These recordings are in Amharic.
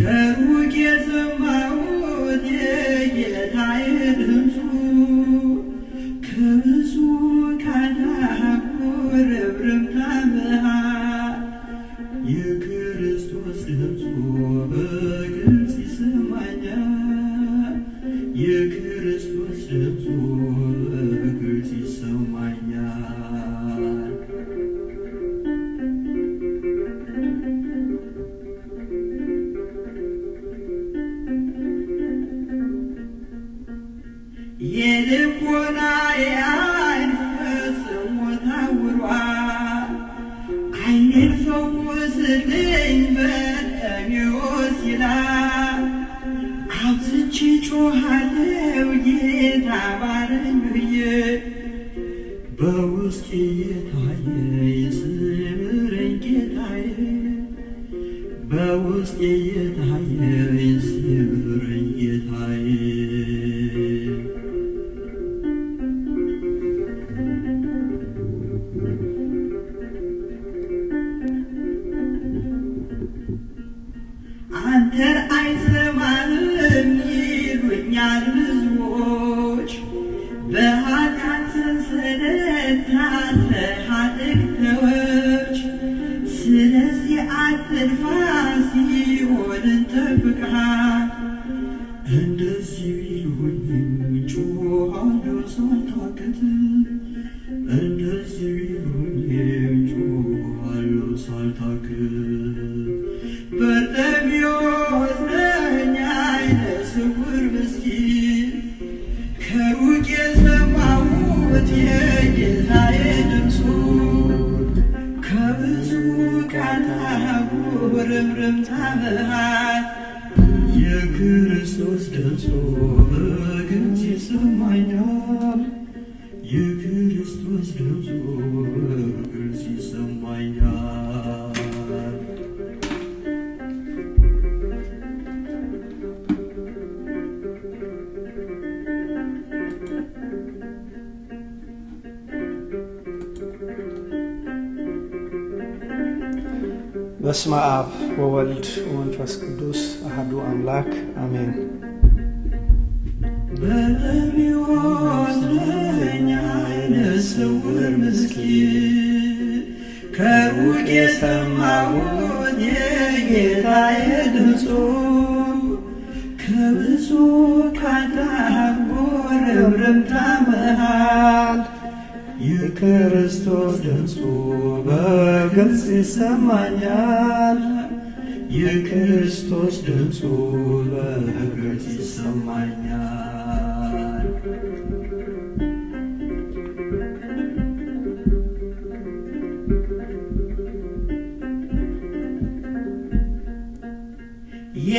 ከሩቅ የሰማሁት የጌታዬ ድምፁ ከብዙ ካህናት ርብርብታ መሃል የክርስቶስ ድምፁ በግልጽ ይሰማኛል። የክርስቶስ ድምፁ በግልጽ ይሰማኛል። የልቦናዬ ዓይን ፈጽሞ ታውሯል። ዓይኔን ፈውስልኝ በርጤሜዎስ ይላል። አብዝቼ ጮኻለሁ ጌታ ማረኝ ብዬ በውስጤ የታየ ይስምረኝ ጌታዬ በውስጤ የታየ ይስምረኝ ጌታዬ አንተን አይሰማህም ይሉኛል ብዙዎች በኃጢአት ሰንሰለት ታስረሃል እግተዎች። ስለዚህ አትጥፋ ሲኦልን ጠብቀሃል። እንደዚህ ቢሉኝም ጮኻለሁ ሳልታክት እንደዚህ ቢሉኝም ጮኻለሁ ሳልታክት። በርጤሜዎስ ነኝ ዓይነ ስውር ምስኪን ከሩቅ የሰማሁት የጌታዬ ድምፁ ከብዙ ካህናት ርብርብታ መሃል የክርስቶስ ድምፁ በግልጽ ይሰማኛል። የክርስቶስ ድምፁ በግልጽ ይሰማኛል። በስመ አብ ወወልድ ወመንፈስ ቅዱስ አሐዱ አምላክ አሜን። በርጤሜዎስ ነኝ ዓይነ ስውር ምስኪን ከሩቅ የሰማሁት የጌታዬ ድምፁ ከብዙ ካህናት ርብርብታ መሃል የክርስቶስ ድምፁ በግልጽ ይሰማኛል። የክርስቶስ ድምፁ በግልጽ ይሰማኛል።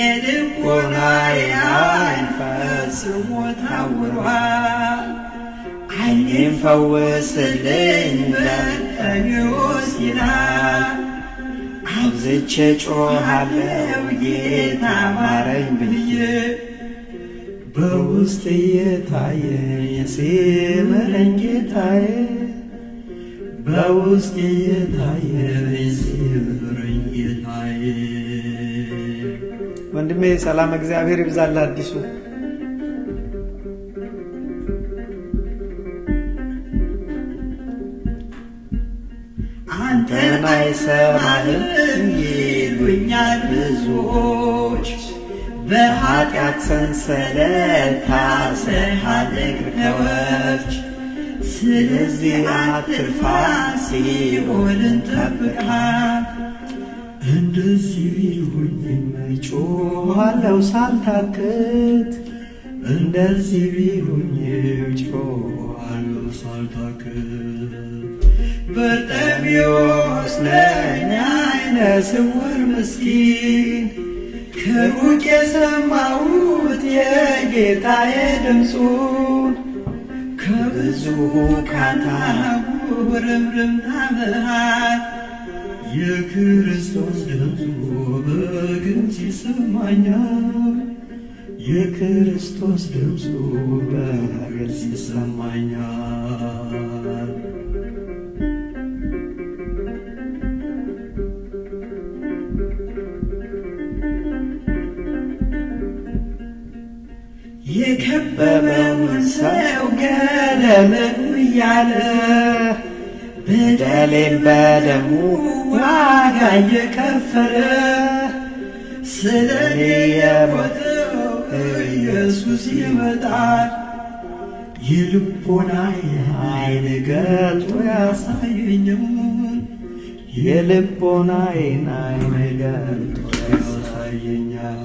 የልቦናዬ ዓይን ፈጽሞ ታውሯል። ዓይኔን ፈውስልኝ በርጤሜዎስ ይላል። አብዝቼ ጮኻለሁ ጌታ ማረኝ ብዬ በውስጤ የታየ ይስምረኝ ጌታዬ በውስጤ የታየ ይስምረኝ ጌታዬ። ወንድሜ ሰላም እግዚአብሔር ይብዛልህ። አዲሱ አንተን አይሰማህም ይሉኛል ብዙዎች በኃጢአት ሰንሰለት ታስረሃል እግተዎች። ስለዚህ አትጥፋ ሲኦልን ጠብቀሃል። እንደዚህ ቢሉኝም ጮኻለሁ ሳልታክት እንደዚህ ቢሉኝም ጮኻለሁ ሳልታክት። በርጤሜዎስ ነኝ ዓይነ ስውር ምስኪን ከሩቅ የሰማሁት የጌታዬ ድምፁ ከብዙ ካህናት ርብርብታ መሃል የክርስቶስ ድምፁ በግልጽ ይሰማኛል። የክርስቶስ ድምፁ በግልጽ ይሰማኛል። የከበበውን ሰው ገለመኑ እያለ በደሌን በደሙ ዋጋ እየከፈለ ስለኔ የሞተው ኢየሱስ ይመጣል። የልቦናዬን ዓይን ገልጦ ያሳየኛል። የልቦናዬን ዓይን ገልጦ ያሳየኛል።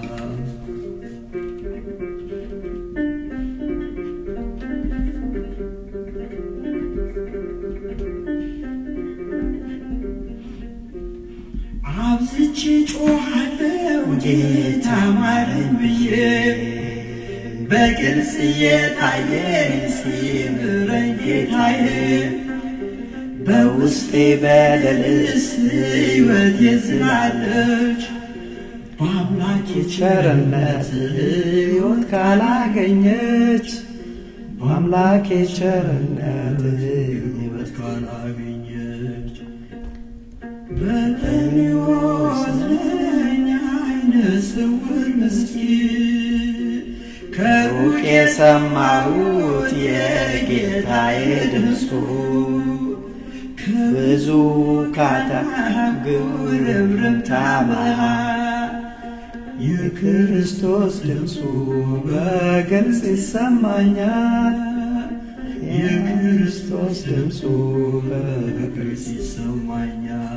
አብዝቼ ጮኻለሁ ጌታ ማረኝ ብዬ በግልጽ እየታየኝ ሲምረኝ ጌታዬ በውስጤ በደልስ ሕይወቴ ዝላለች። በአምላኬ ቸርነት ሕይወት ካላገኘች በአምላኬ ቸርነት ሕይወት ካላገኘች በጠሪዎስ ነኝ ዓይነ ስውር ምስኪን ከሩቅ የሰማሁት የጌታዬ ድምፁ ከብዙ ካታ ግርምርምታ መሃል የክርስቶስ ድምፁ በግልጽ ይሰማኛል። የክርስቶስ ድምፁ በግልጽ ይሰማኛል።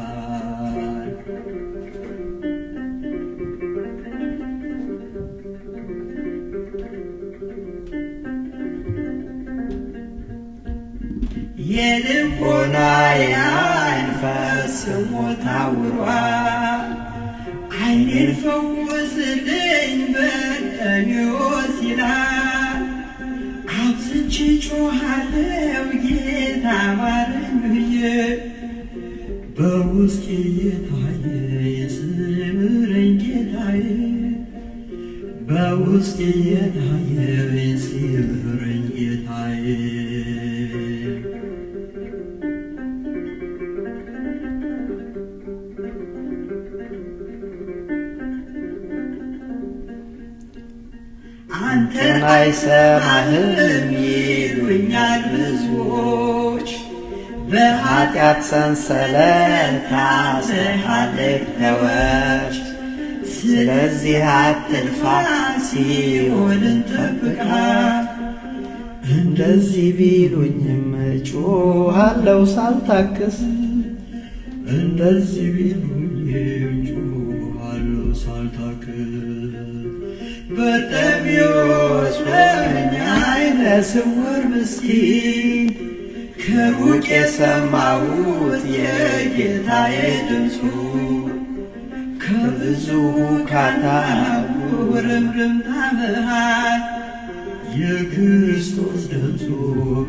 የልቦናዬ ዓይን ፈጽሞ ታውሯል። ዓይኔን ፈውስልኝ በርጤሜዎስ ይላል። አብዝቼ ጮኻለሁ ጌታ ማረኝ ብዬ በውስጤ የታየ የስምረኝ ጌታዬ በውስጤ የታየ የስምረኝ ጌታዬ አንተን አይሰማህም ይሉኛል ብዙዎች፣ በኃጢአት ሰንሰለት ታስረሃለህ ተወሽ። ስለዚህ አትልፋ ሲኦልን ጠብቃት። እንደዚህ ቢሉኝም ጮኻለሁ ሳልታክስ እንደዚህ ቢሉኝም ጮኻለሁ ሳልታክስ በርጤሜዎስ ነኝ ዓይነ ስውር ምስኪን ከሩቅ የሰማሁት የጌታዬ ድምፁ ከብዙ ካታ ግርምርምታ መሃል የክርስቶስ ድምፁ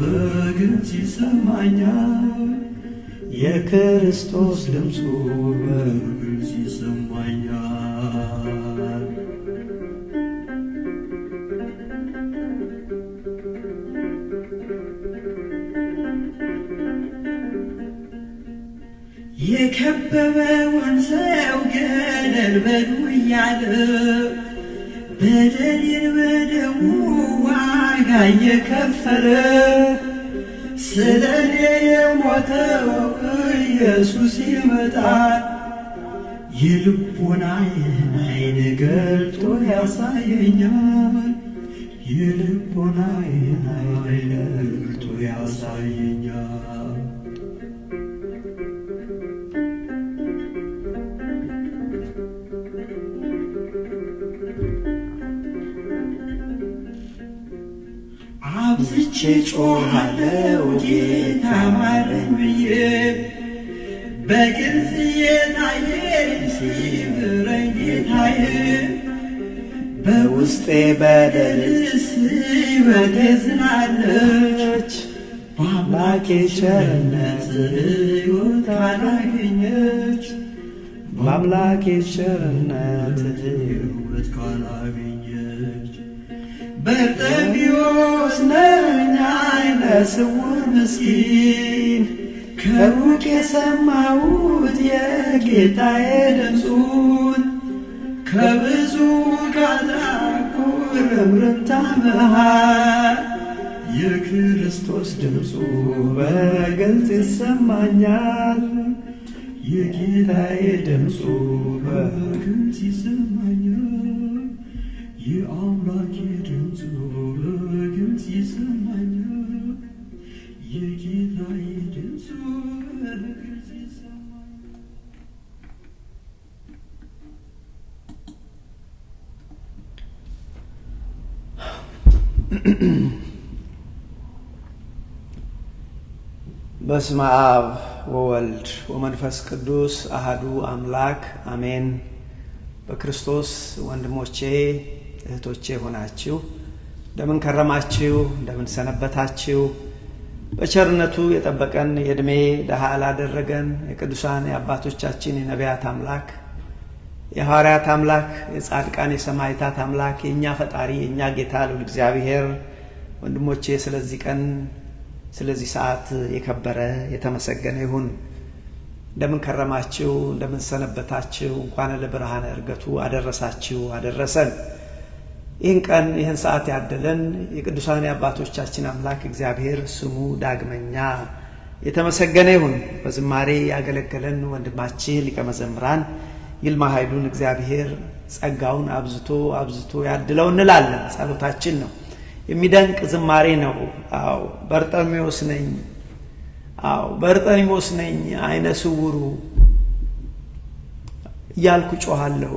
በግልጽ ይሰማኛል። የክርስቶስ ድምፁ በግልጽ ይሰማኛል። የከበበውን ሰው ገለል በሉ እያለ በደሌን በደሙ ዋጋ እየከፈለ ስለኔ የሞተው ኢየሱስ ይመጣል። የልቦናዬን ዓይን ገልጦ ያሳየኛል። የልቦናዬን ዓይን ገልጦ ያሳየኛል። አብዝቼ ጮኻለሁ ጌታ ማረኝ ብዬ በግልጽ የታየኝ ሲምረኝ ጌታዬ በውስጤ በደልስ ሕይወቴ ዝላለች። በአምላኬ ቸርነት ሕይወት ካላገኘች በአምላኬ ቸርነት ሕይወት ካላገኘች በርጤሜዎስ ነኝ ዓይነ ስውር ምስኪን ከሩቅ የሰማሁት የጌታዬ ድምፁን ከብዙ ካታ በእምርታ መሃል የክርስቶስ ድምፁ በግልጽ ይሰማኛል። የጌታዬ ድምፁ በግልጽ ይሰማኛል። የአምላኬ ድምፁ በግልጽ ይሰማኛል። የጌታዬ ድምፁ በግልጽ ይሰማኛል። በስመ አብ ወወልድ ወመንፈስ ቅዱስ አሃዱ አምላክ አሜን። በክርስቶስ ወንድሞቼ እህቶቼ ሆናችሁ እንደምን ከረማችሁ? እንደምን ሰነበታችሁ? በቸርነቱ የጠበቀን የዕድሜ ደሃ አላደረገን የቅዱሳን የአባቶቻችን የነቢያት አምላክ የሐዋርያት አምላክ የጻድቃን የሰማዕታት አምላክ የእኛ ፈጣሪ የእኛ ጌታ ልዑል እግዚአብሔር ወንድሞቼ ስለዚህ ቀን ስለዚህ ሰዓት የከበረ የተመሰገነ ይሁን። እንደምን ከረማችሁ? እንደምን ሰነበታችሁ? እንኳን ለብርሃነ ዕርገቱ አደረሳችሁ አደረሰን። ይህን ቀን ይህን ሰዓት ያደለን የቅዱሳን አባቶቻችን አምላክ እግዚአብሔር ስሙ ዳግመኛ የተመሰገነ ይሁን። በዝማሬ ያገለገለን ወንድማችን ሊቀ መዘምራን ይልማ ኃይሉን እግዚአብሔር ጸጋውን አብዝቶ አብዝቶ ያድለው እንላለን። ጸሎታችን ነው። የሚደንቅ ዝማሬ ነው። አዎ በርጤሜዎስ ነኝ፣ አዎ በርጤሜዎስ ነኝ አይነ ስውሩ እያልኩ ጮሃለሁ፣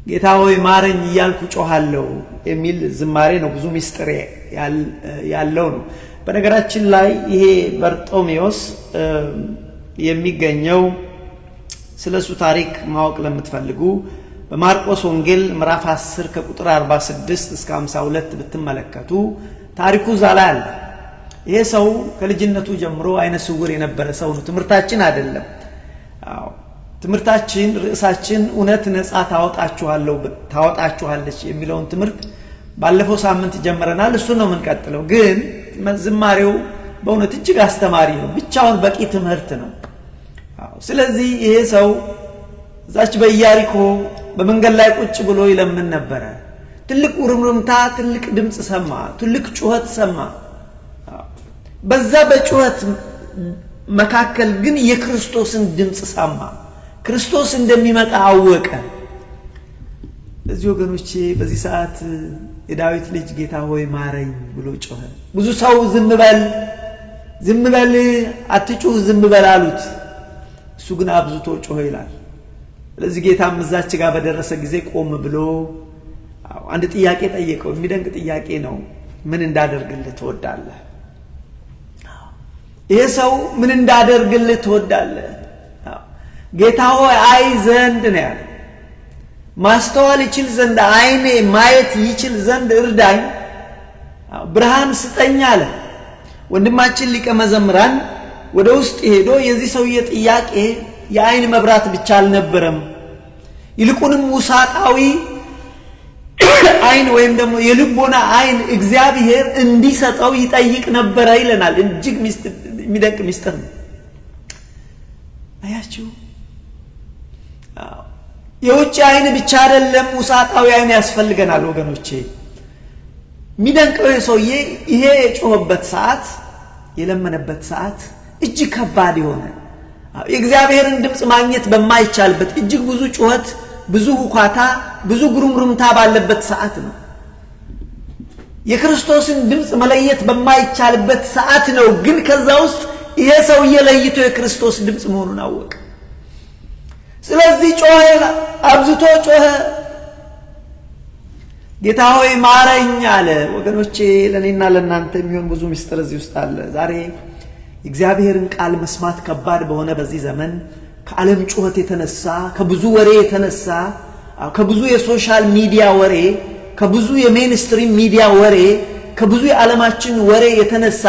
ጌታ ሆይ ማረኝ እያልኩ ጮሃለሁ የሚል ዝማሬ ነው። ብዙ ምስጢር ያለው ነው። በነገራችን ላይ ይሄ በርጤሜዎስ የሚገኘው ስለሱ ታሪክ ማወቅ ለምትፈልጉ በማርቆስ ወንጌል ምዕራፍ 10 ከቁጥር 46 እስከ 52 ብትመለከቱ ታሪኩ ዛላ አለ። ይሄ ሰው ከልጅነቱ ጀምሮ አይነ ስውር የነበረ ሰው ነው። ትምህርታችን አይደለም። አዎ ትምህርታችን ርዕሳችን እውነት ነፃ ታወጣችኋለች የሚለውን ትምህርት ባለፈው ሳምንት ጀምረናል። እሱ ነው የምንቀጥለው። ግን ዝማሬው በእውነት እጅግ አስተማሪ ነው። ብቻውን በቂ ትምህርት ነው። ስለዚህ ይሄ ሰው እዛች በኢያሪኮ በመንገድ ላይ ቁጭ ብሎ ይለምን ነበረ። ትልቅ ውርምርምታ፣ ትልቅ ድምፅ ሰማ፣ ትልቅ ጩኸት ሰማ። በዛ በጩኸት መካከል ግን የክርስቶስን ድምፅ ሰማ። ክርስቶስ እንደሚመጣ አወቀ። እዚህ ወገኖቼ በዚህ ሰዓት የዳዊት ልጅ ጌታ ሆይ ማረኝ ብሎ ጮኸ። ብዙ ሰው ዝም በል አትጩህ ዝም በል አሉት። እሱ ግን አብዝቶ ጮኸ ይላል። ስለዚህ ጌታም እዛች ጋር በደረሰ ጊዜ ቆም ብሎ አንድ ጥያቄ ጠየቀው። የሚደንቅ ጥያቄ ነው። ምን እንዳደርግልህ ትወዳለህ? ይሄ ሰው ምን እንዳደርግልህ ትወዳለህ? ጌታ ሆይ አይ ዘንድ ነው ያለው። ማስተዋል ይችል ዘንድ አይኔ ማየት ይችል ዘንድ እርዳኝ፣ ብርሃን ስጠኝ አለ። ወንድማችን ሊቀ መዘምራን ወደ ውስጥ ሄዶ የዚህ ሰውዬ ጥያቄ የአይን መብራት ብቻ አልነበረም፣ ይልቁንም ውሳጣዊ አይን ወይም ደግሞ የልቦና አይን እግዚአብሔር እንዲሰጠው ይጠይቅ ነበረ ይለናል። እጅግ የሚደንቅ ሚስጥር ነው። አያችሁ፣ የውጭ አይን ብቻ አይደለም፣ ውሳጣዊ አይን ያስፈልገናል ወገኖቼ። የሚደንቀው ሰውዬ ይሄ የጮኸበት ሰዓት የለመነበት ሰዓት እጅግ ከባድ የሆነ የእግዚአብሔርን ድምፅ ማግኘት በማይቻልበት እጅግ ብዙ ጩኸት፣ ብዙ ሁካታ፣ ብዙ ጉሩምሩምታ ባለበት ሰዓት ነው። የክርስቶስን ድምፅ መለየት በማይቻልበት ሰዓት ነው። ግን ከዛ ውስጥ ይሄ ሰውዬ ለይቶ የክርስቶስ ድምፅ መሆኑን አወቀ። ስለዚህ ጮኸ፣ አብዝቶ ጮኸ። ጌታ ሆይ ማረኝ አለ። ወገኖቼ ለእኔና ለእናንተ የሚሆን ብዙ ምስጢር እዚህ ውስጥ አለ። ዛሬ የእግዚአብሔርን ቃል መስማት ከባድ በሆነ በዚህ ዘመን ከዓለም ጩኸት የተነሳ ከብዙ ወሬ የተነሳ ከብዙ የሶሻል ሚዲያ ወሬ ከብዙ የሜንስትሪም ሚዲያ ወሬ ከብዙ የዓለማችን ወሬ የተነሳ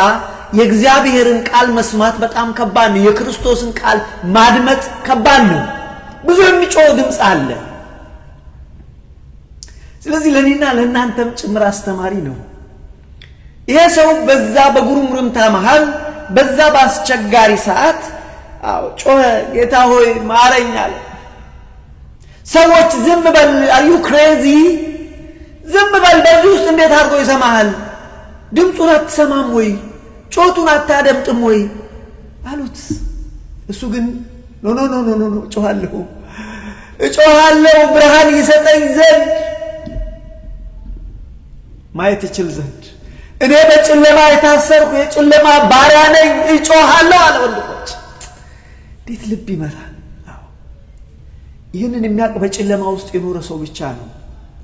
የእግዚአብሔርን ቃል መስማት በጣም ከባድ ነው። የክርስቶስን ቃል ማድመጥ ከባድ ነው። ብዙ የሚጮህ ድምፅ አለ። ስለዚህ ለኔና ለእናንተም ጭምር አስተማሪ ነው። ይሄ ሰው በዛ በጉሩምርምታ መሃል በዛ በአስቸጋሪ ሰዓት ጮኸ፣ ጌታ ሆይ ማረኝ አለ። ሰዎች ዝም በል አር ዩ ክሬዚ ዝም በል በዚህ ውስጥ እንዴት አድርጎ ይሰማሃል? ድምፁን አትሰማም ወይ? ጮቱን አታደምጥም ወይ አሉት። እሱ ግን ኖ እጮሃለሁ ብርሃን ይሰጠኝ ዘንድ ማየት እችል ዘንድ እኔ በጨለማ የታሰርኩ የጨለማ ባሪያ ነኝ እጮሃለሁ አለ። ወንድሞች እንዴት ልብ ይመታል! ይህንን የሚያውቅ በጨለማ ውስጥ የኖረ ሰው ብቻ ነው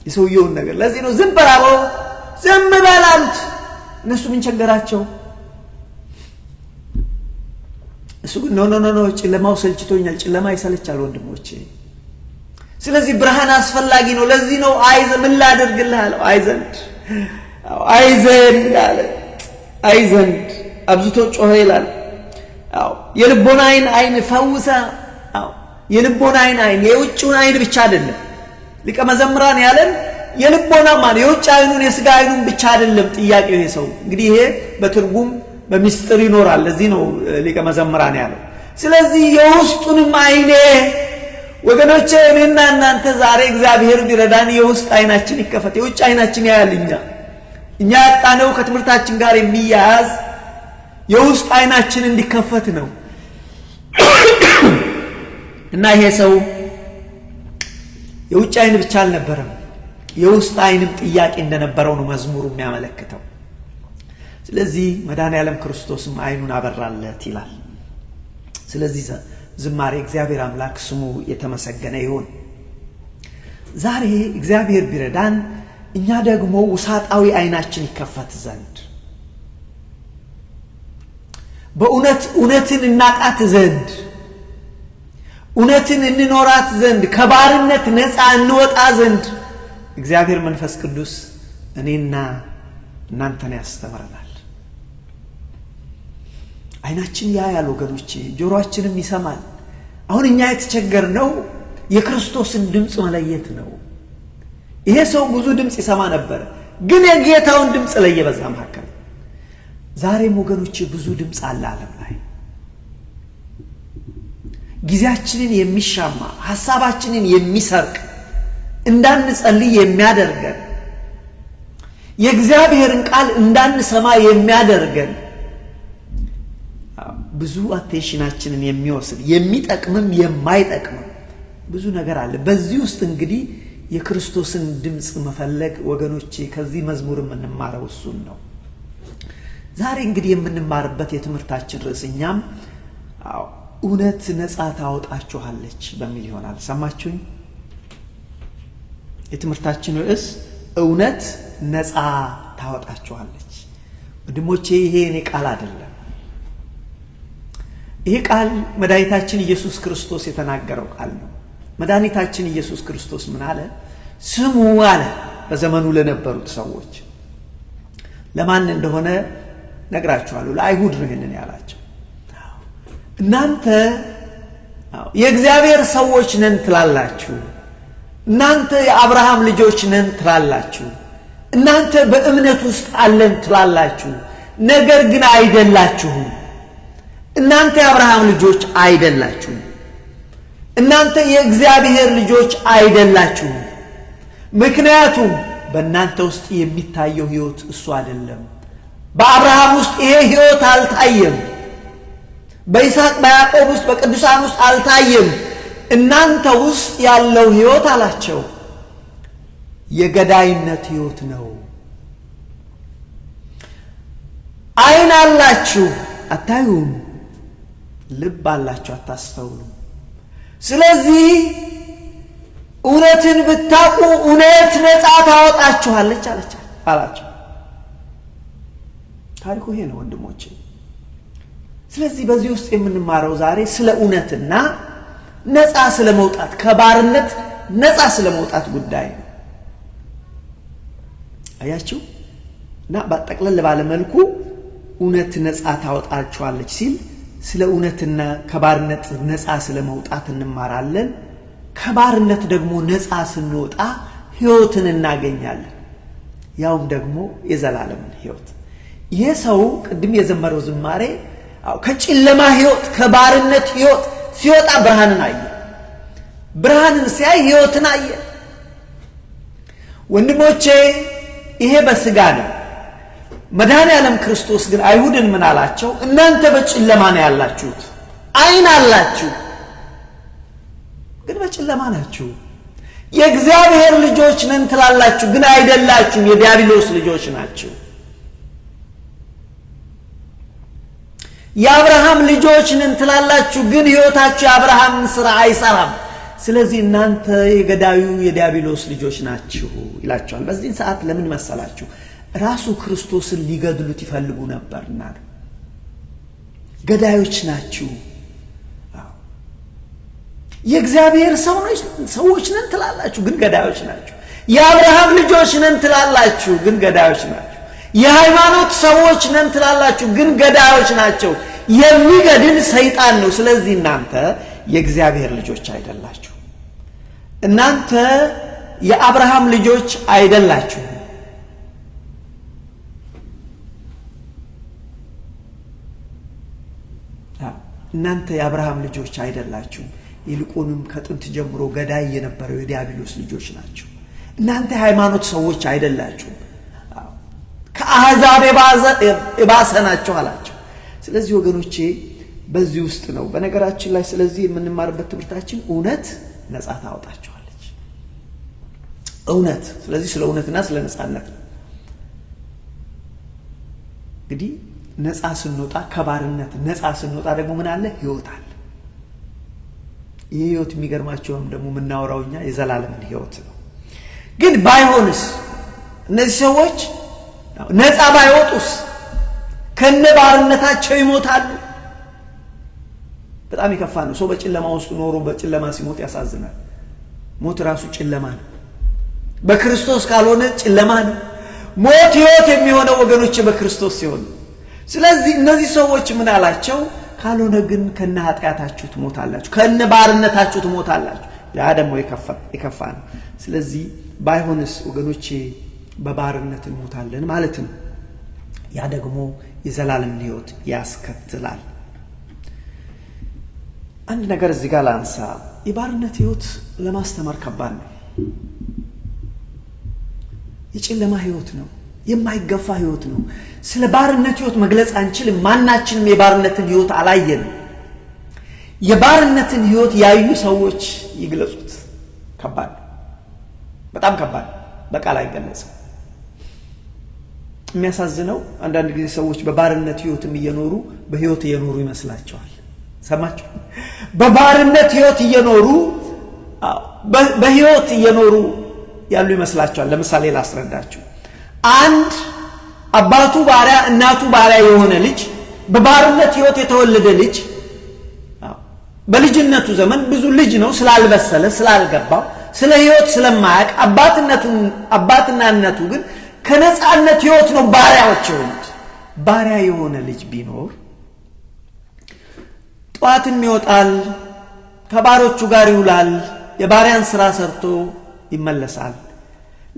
የሰውየውን ነገር። ለዚህ ነው ዝም በል አሉት። እነሱ ምን ቸገራቸው? እሱ ግን ኖ ጨለማው ሰልችቶኛል። ጨለማ ይሰለቻል ወንድሞቼ። ስለዚህ ብርሃን አስፈላጊ ነው። ለዚህ ነው ምን ላደርግልህ አለው። አይዘንድ አብዝቶ ጮኸ ይላል። የልቦናዬን አይን ፈውሰ። የልቦናዬን አይን የውጭውን አይን ብቻ አይደለም ሊቀ መዘምራን ያለን የልቦና ማለት የውጭ አይኑን የሥጋ አይኑን ብቻ አይደለም ጥያቄው። ይሄ ሰው እንግዲህ ይሄ በትርጉም በሚስጥር ይኖራል። ለዚህ ነው ሊቀ መዘምራን ያለው። ስለዚህ የውስጡንም አይኔ ወገኖቼ እኔና እናንተ ዛሬ እግዚአብሔር ቢረዳን የውስጥ አይናችን ይከፈት። የውጭ አይናችን ያያል። እኛ ያጣነው ከትምህርታችን ጋር የሚያያዝ የውስጥ አይናችን እንዲከፈት ነው። እና ይሄ ሰው የውጭ አይን ብቻ አልነበረም፣ የውስጥ አይንም ጥያቄ እንደነበረው ነው መዝሙሩ የሚያመለክተው። ስለዚህ መድኃኔዓለም ክርስቶስም አይኑን አበራለት ይላል። ስለዚህ ዝማሬ እግዚአብሔር አምላክ ስሙ የተመሰገነ ይሁን። ዛሬ እግዚአብሔር ቢረዳን እኛ ደግሞ ውሳጣዊ አይናችን ይከፈት ዘንድ እውነትን እናቃት ዘንድ እውነትን እንኖራት ዘንድ ከባርነት ነፃ እንወጣ ዘንድ እግዚአብሔር መንፈስ ቅዱስ እኔና እናንተን ያስተምረናል። አይናችን ያያል ወገኖቼ፣ ጆሮአችንም ይሰማል። አሁን እኛ የተቸገርነው የክርስቶስን ድምፅ መለየት ነው። ይሄ ሰው ብዙ ድምፅ ይሰማ ነበር፣ ግን የጌታውን ድምፅ ለየ በዛ መካከል። ዛሬም ወገኖቼ ብዙ ድምፅ አለ ዓለም ላይ ጊዜያችንን የሚሻማ ሐሳባችንን የሚሰርቅ እንዳንጸልይ የሚያደርገን የእግዚአብሔርን ቃል እንዳንሰማ የሚያደርገን ብዙ አቴንሽናችንን የሚወስድ የሚጠቅምም የማይጠቅምም ብዙ ነገር አለ። በዚህ ውስጥ እንግዲህ የክርስቶስን ድምፅ መፈለግ ወገኖቼ ከዚህ መዝሙር የምንማረው እሱን ነው። ዛሬ እንግዲህ የምንማርበት የትምህርታችን ርዕስ እኛም እውነት ነፃ ታወጣችኋለች በሚል ይሆናል። ሰማችሁኝ? የትምህርታችን ርዕስ እውነት ነፃ ታወጣችኋለች። ወንድሞቼ ይሄ እኔ ቃል አይደለም። ይሄ ቃል መድኃኒታችን ኢየሱስ ክርስቶስ የተናገረው ቃል ነው። መድኃኒታችን ኢየሱስ ክርስቶስ ምን አለ? ስሙ አለ በዘመኑ ለነበሩት ሰዎች። ለማን እንደሆነ ነግራችኋለሁ። ለአይሁድ ነው ይሄንን ያላቸው። እናንተ የእግዚአብሔር ሰዎች ነን ትላላችሁ፣ እናንተ የአብርሃም ልጆች ነን ትላላችሁ፣ እናንተ በእምነት ውስጥ አለን ትላላችሁ፣ ነገር ግን አይደላችሁም። እናንተ የአብርሃም ልጆች አይደላችሁም። እናንተ የእግዚአብሔር ልጆች አይደላችሁም። ምክንያቱም በእናንተ ውስጥ የሚታየው ሕይወት እሱ አይደለም። በአብርሃም ውስጥ ይሄ ሕይወት አልታየም። በይስሐቅ በያዕቆብ ውስጥ በቅዱሳን ውስጥ አልታየም። እናንተ ውስጥ ያለው ሕይወት አላቸው የገዳይነት ሕይወት ነው። ዓይን አላችሁ አታዩም፣ ልብ አላችሁ አታስተውሉም። ስለዚህ እውነትን ብታውቁ እውነት ነፃ ታወጣችኋለች አላቸው። ታሪኩ ይሄ ነው ወንድሞቼ። ስለዚህ በዚህ ውስጥ የምንማረው ዛሬ ስለ እውነትና ነፃ ስለመውጣት ከባርነት ነፃ ስለመውጣት ጉዳይ ነው። አያችሁ? እና በጠቅለል ባለ መልኩ እውነት ነፃ ታወጣችኋለች ሲል ስለ እውነትና ከባርነት ነፃ ስለመውጣት እንማራለን። ከባርነት ደግሞ ነፃ ስንወጣ ሕይወትን እናገኛለን፣ ያውም ደግሞ የዘላለምን ሕይወት። ይሄ ሰው ቅድም የዘመረው ዝማሬ ከጨለማ ሕይወት ከባርነት ሕይወት ሲወጣ ብርሃንን አየ። ብርሃንን ሲያይ ሕይወትን አየ። ወንድሞቼ ይሄ በስጋ ነው። መድኃኔዓለም ክርስቶስ ግን አይሁድን ምን አላቸው? እናንተ በጨለማ ነው ያላችሁት። አይን አላችሁ ግን በጨለማ ናችሁ። የእግዚአብሔር ልጆች ነን ትላላችሁ ግን አይደላችሁም፣ የዲያብሎስ ልጆች ናችሁ። የአብርሃም ልጆች ነን ትላላችሁ ግን ሕይወታችሁ የአብርሃምን ሥራ አይሰራም። ስለዚህ እናንተ የገዳዩ የዲያብሎስ ልጆች ናችሁ ይላቸዋል። በዚህ ሰዓት ለምን መሰላችሁ? ራሱ ክርስቶስን ሊገድሉት ይፈልጉ ነበርና ገዳዮች ናችሁ። የእግዚአብሔር ሰዎች ነን ትላላችሁ ግን ገዳዮች ናችሁ። የአብርሃም ልጆች ነን ትላላችሁ ግን ገዳዮች ናችሁ። የሃይማኖት ሰዎች ነን ትላላችሁ ግን ገዳዮች ናቸው። የሚገድል ሰይጣን ነው። ስለዚህ እናንተ የእግዚአብሔር ልጆች አይደላችሁ። እናንተ የአብርሃም ልጆች አይደላችሁ። እናንተ የአብርሃም ልጆች አይደላችሁ፣ ይልቁንም ከጥንት ጀምሮ ገዳይ የነበረው የዲያብሎስ ልጆች ናቸው። እናንተ ሃይማኖት ሰዎች አይደላችሁ፣ ከአሕዛብ የባሰ ናቸው አላቸው። ስለዚህ ወገኖቼ በዚህ ውስጥ ነው በነገራችን ላይ ስለዚህ የምንማርበት ትምህርታችን እውነት ነፃ ታወጣቸዋለች። እውነት ስለዚህ ስለ እውነትና ስለ ነፃነት ነው። እንግዲህ ነፃ ስንወጣ ከባርነት ነፃ ስንወጣ ደግሞ ምን አለ? ሕይወት አለ። ይህ ሕይወት የሚገርማቸውም ደግሞ የምናወራው እኛ የዘላለምን ሕይወት ነው። ግን ባይሆንስ እነዚህ ሰዎች ነፃ ባይወጡስ ከነ ባርነታቸው ይሞታሉ። በጣም ይከፋ ነው። ሰው በጨለማ ውስጥ ኖሮ በጨለማ ሲሞት ያሳዝናል። ሞት ራሱ ጨለማ ነው። በክርስቶስ ካልሆነ ጨለማ ነው። ሞት ሕይወት የሚሆነው ወገኖች በክርስቶስ ሲሆን። ስለዚህ እነዚህ ሰዎች ምን አላቸው? ካልሆነ ግን ከነ ኃጢአታችሁ ትሞታላችሁ፣ ከነ ባርነታችሁ ትሞታላችሁ። ያ ደግሞ የከፋ ነው። ስለዚህ ባይሆንስ ወገኖቼ በባርነት እንሞታለን ማለት ነው። ያ ደግሞ የዘላለም ሕይወት ያስከትላል። አንድ ነገር እዚህ ጋር ላንሳ። የባርነት ሕይወት ለማስተማር ከባድ ነው። የጨለማ ሕይወት ነው። የማይገፋ ሕይወት ነው። ስለ ባርነት ሕይወት መግለጽ አንችልም። ማናችንም የባርነትን ሕይወት አላየንም። የባርነትን ሕይወት ያዩ ሰዎች ይግለጹት። ከባድ ነው። በጣም ከባድ፣ በቃል አይገለጽም። የሚያሳዝነው አንዳንድ ጊዜ ሰዎች በባርነት ሕይወትም እየኖሩ በሕይወት እየኖሩ ይመስላቸዋል። ሰማችሁ? በባርነት ሕይወት እየኖሩ በሕይወት እየኖሩ ያሉ ይመስላቸዋል። ለምሳሌ ላስረዳችሁ። አንድ አባቱ ባሪያ እናቱ ባሪያ የሆነ ልጅ በባርነት ሕይወት የተወለደ ልጅ በልጅነቱ ዘመን ብዙ ልጅ ነው፣ ስላልበሰለ ስላልገባው ስለ ሕይወት ስለማያውቅ አባትና እናቱ ግን ከነፃነት ሕይወት ነው ባሪያዎች የሆኑት። ባሪያ የሆነ ልጅ ቢኖር ጠዋትም ይወጣል፣ ከባሮቹ ጋር ይውላል፣ የባሪያን ሥራ ሰርቶ ይመለሳል።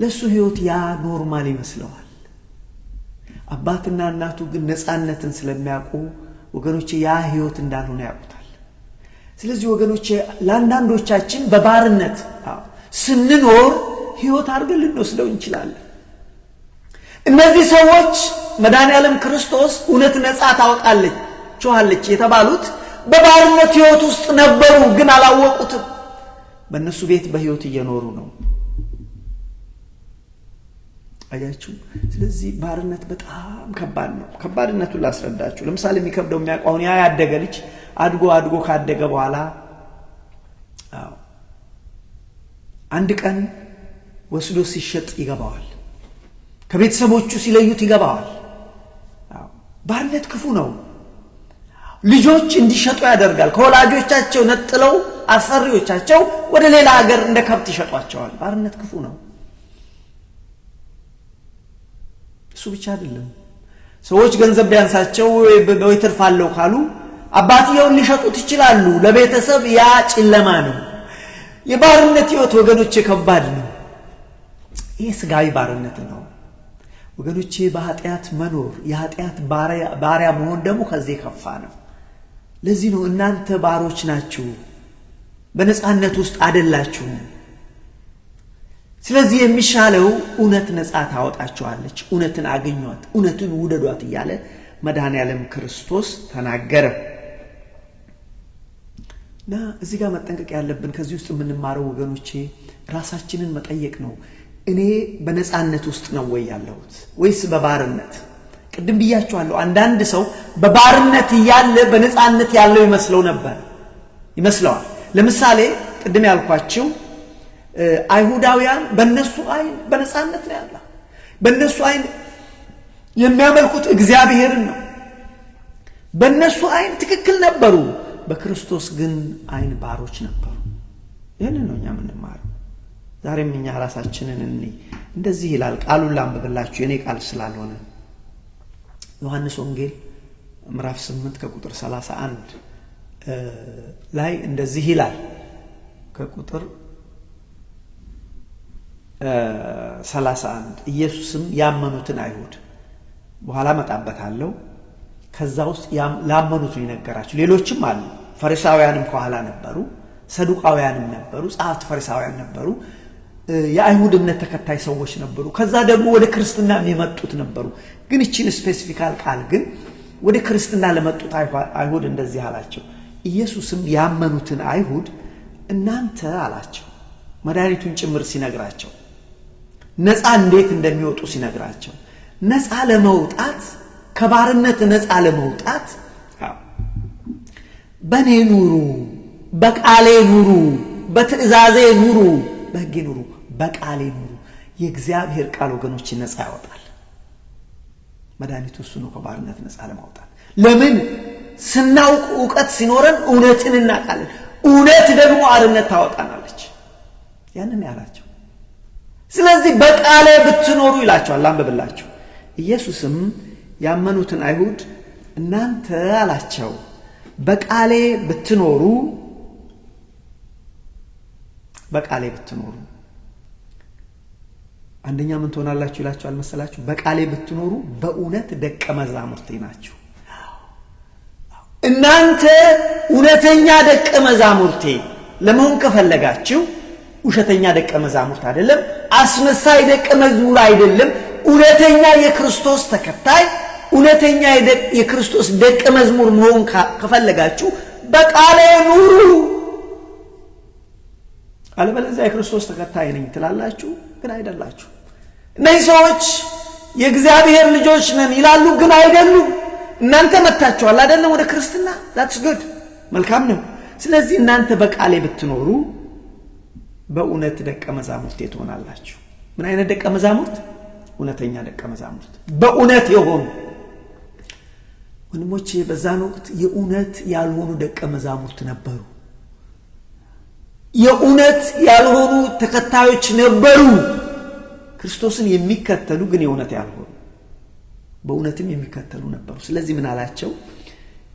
ለሱ ሕይወት ያ ኖርማል ይመስለዋል። አባትና እናቱ ግን ነፃነትን ስለሚያውቁ ወገኖቼ ያ ሕይወት እንዳልሆነ ያውቁታል። ስለዚህ ወገኖቼ ለአንዳንዶቻችን በባርነት ስንኖር ሕይወት አድርገን ልንወስደው እንችላለን። እነዚህ ሰዎች መድኃኔዓለም ክርስቶስ እውነት ነፃ ታወጣለች የተባሉት በባርነት ሕይወት ውስጥ ነበሩ፣ ግን አላወቁትም። በእነሱ ቤት በሕይወት እየኖሩ ነው። አያችሁ? ስለዚህ ባርነት በጣም ከባድ ነው። ከባድነቱን ላስረዳችሁ። ለምሳሌ የሚከብደው የሚያውቀው ያ ያደገ ልጅ አድጎ ካደገ በኋላ አንድ ቀን ወስዶ ሲሸጥ ይገባዋል። ከቤተሰቦቹ ሲለዩት ይገባዋል። ባርነት ክፉ ነው። ልጆች እንዲሸጡ ያደርጋል። ከወላጆቻቸው ነጥለው አሰሪዎቻቸው ወደ ሌላ ሀገር እንደ ከብት ይሸጧቸዋል። ባርነት ክፉ ነው። እሱ ብቻ አይደለም። ሰዎች ገንዘብ ቢያንሳቸው ወይ ትርፍ አለው ካሉ አባትየውን ሊሸጡት ይችላሉ። ለቤተሰብ ያ ጨለማ ነው። የባርነት ሕይወት ወገኖቼ ከባድ ነው። ይህ ስጋዊ ባርነት ነው ወገኖቼ። በኃጢአት መኖር የኃጢአት ባሪያ መሆን ደግሞ ከዚህ የከፋ ነው። ለዚህ ነው እናንተ ባሮች ናችሁ፣ በነፃነት ውስጥ አይደላችሁም። ስለዚህ የሚሻለው እውነት ነፃ ታወጣቸዋለች፣ እውነትን አገኟት፣ እውነትን ውደዷት እያለ መድኃኔዓለም ክርስቶስ ተናገረ። እና እዚህ ጋር መጠንቀቅ ያለብን ከዚህ ውስጥ የምንማረው ወገኖቼ ራሳችንን መጠየቅ ነው። እኔ በነፃነት ውስጥ ነው ወይ ያለሁት ወይስ በባርነት? ቅድም ብያችኋለሁ። አንዳንድ ሰው በባርነት ያለ በነፃነት ያለው ይመስለዋል። ለምሳሌ ቅድም ያልኳችሁ አይሁዳውያን በእነሱ አይን በነፃነት ነው ያለው። በእነሱ አይን የሚያመልኩት እግዚአብሔርን ነው። በእነሱ አይን ትክክል ነበሩ፣ በክርስቶስ ግን አይን ባሮች ነበሩ። ይህንን ነው እኛ የምንማረው። ዛሬም እኛ ራሳችንን እንደዚህ ይላል። ቃሉን ላንብብላችሁ የኔ ቃል ስላልሆነ። ዮሐንስ ወንጌል ምዕራፍ 8 ከቁጥር 31 ላይ እንደዚህ ይላል። ከቁጥር 31 ኢየሱስም ያመኑትን አይሁድ በኋላ መጣበታለሁ። ከዛ ውስጥ ላመኑትን ይነገራቸው። ሌሎችም አሉ። ፈሪሳውያንም ከኋላ ነበሩ፣ ሰዱቃውያንም ነበሩ፣ ጸሐፍት ፈሪሳውያን ነበሩ፣ የአይሁድ እምነት ተከታይ ሰዎች ነበሩ። ከዛ ደግሞ ወደ ክርስትና የመጡት ነበሩ። ግን እቺን ስፔሲፊካል ቃል ግን ወደ ክርስትና ለመጡት አይሁድ እንደዚህ አላቸው። ኢየሱስም ያመኑትን አይሁድ እናንተ አላቸው፣ መድኃኒቱን ጭምር ሲነግራቸው፣ ነፃ እንዴት እንደሚወጡ ሲነግራቸው፣ ነፃ ለመውጣት ከባርነት ነፃ ለመውጣት በእኔ ኑሩ፣ በቃሌ ኑሩ፣ በትእዛዜ ኑሩ፣ በሕጌ ኑሩ፣ በቃሌ ኑሩ። የእግዚአብሔር ቃል ወገኖች ነፃ ያወጣል። መድኃኒቱ እሱ ነው፣ ከባርነት ነፃ ለማውጣት። ለምን? ስናውቅ እውቀት ሲኖረን እውነትን እናውቃለን። እውነት ደግሞ አርነት ታወጣናለች። ያንን ያላቸው። ስለዚህ በቃሌ ብትኖሩ ይላቸዋል። አንብብላችሁ። ኢየሱስም ያመኑትን አይሁድ እናንተ አላቸው በቃሌ ብትኖሩ አንደኛ ምን ትሆናላችሁ ይላችኋል መሰላችሁ? በቃሌ ብትኖሩ በእውነት ደቀ መዛሙርቴ ናችሁ። እናንተ እውነተኛ ደቀ መዛሙርቴ ለመሆን ከፈለጋችሁ ውሸተኛ ደቀ መዛሙርት አይደለም፣ አስመሳይ ደቀ መዝሙር አይደለም፣ እውነተኛ የክርስቶስ ተከታይ፣ እውነተኛ የክርስቶስ ደቀ መዝሙር መሆን ከፈለጋችሁ በቃሌ ኑሩ። አለበለዚያ የክርስቶስ ተከታይ ነኝ ትላላችሁ፣ ግን አይደላችሁ። እነዚህ ሰዎች የእግዚአብሔር ልጆች ነን ይላሉ፣ ግን አይደሉም። እናንተ መጣችኋል አይደለም ወደ ክርስትና። that's good፣ መልካም ነው። ስለዚህ እናንተ በቃሌ ብትኖሩ በእውነት ደቀ መዛሙርት ትሆናላችሁ። ምን አይነት ደቀ መዛሙርት? እውነተኛ ደቀ መዛሙርት፣ በእውነት የሆኑ ወንድሞቼ። በዛን ወቅት የእውነት ያልሆኑ ደቀ መዛሙርት ነበሩ። የእውነት ያልሆኑ ተከታዮች ነበሩ። ክርስቶስን የሚከተሉ ግን የእውነት ያልሆኑ በእውነትም የሚከተሉ ነበሩ። ስለዚህ ምን አላቸው?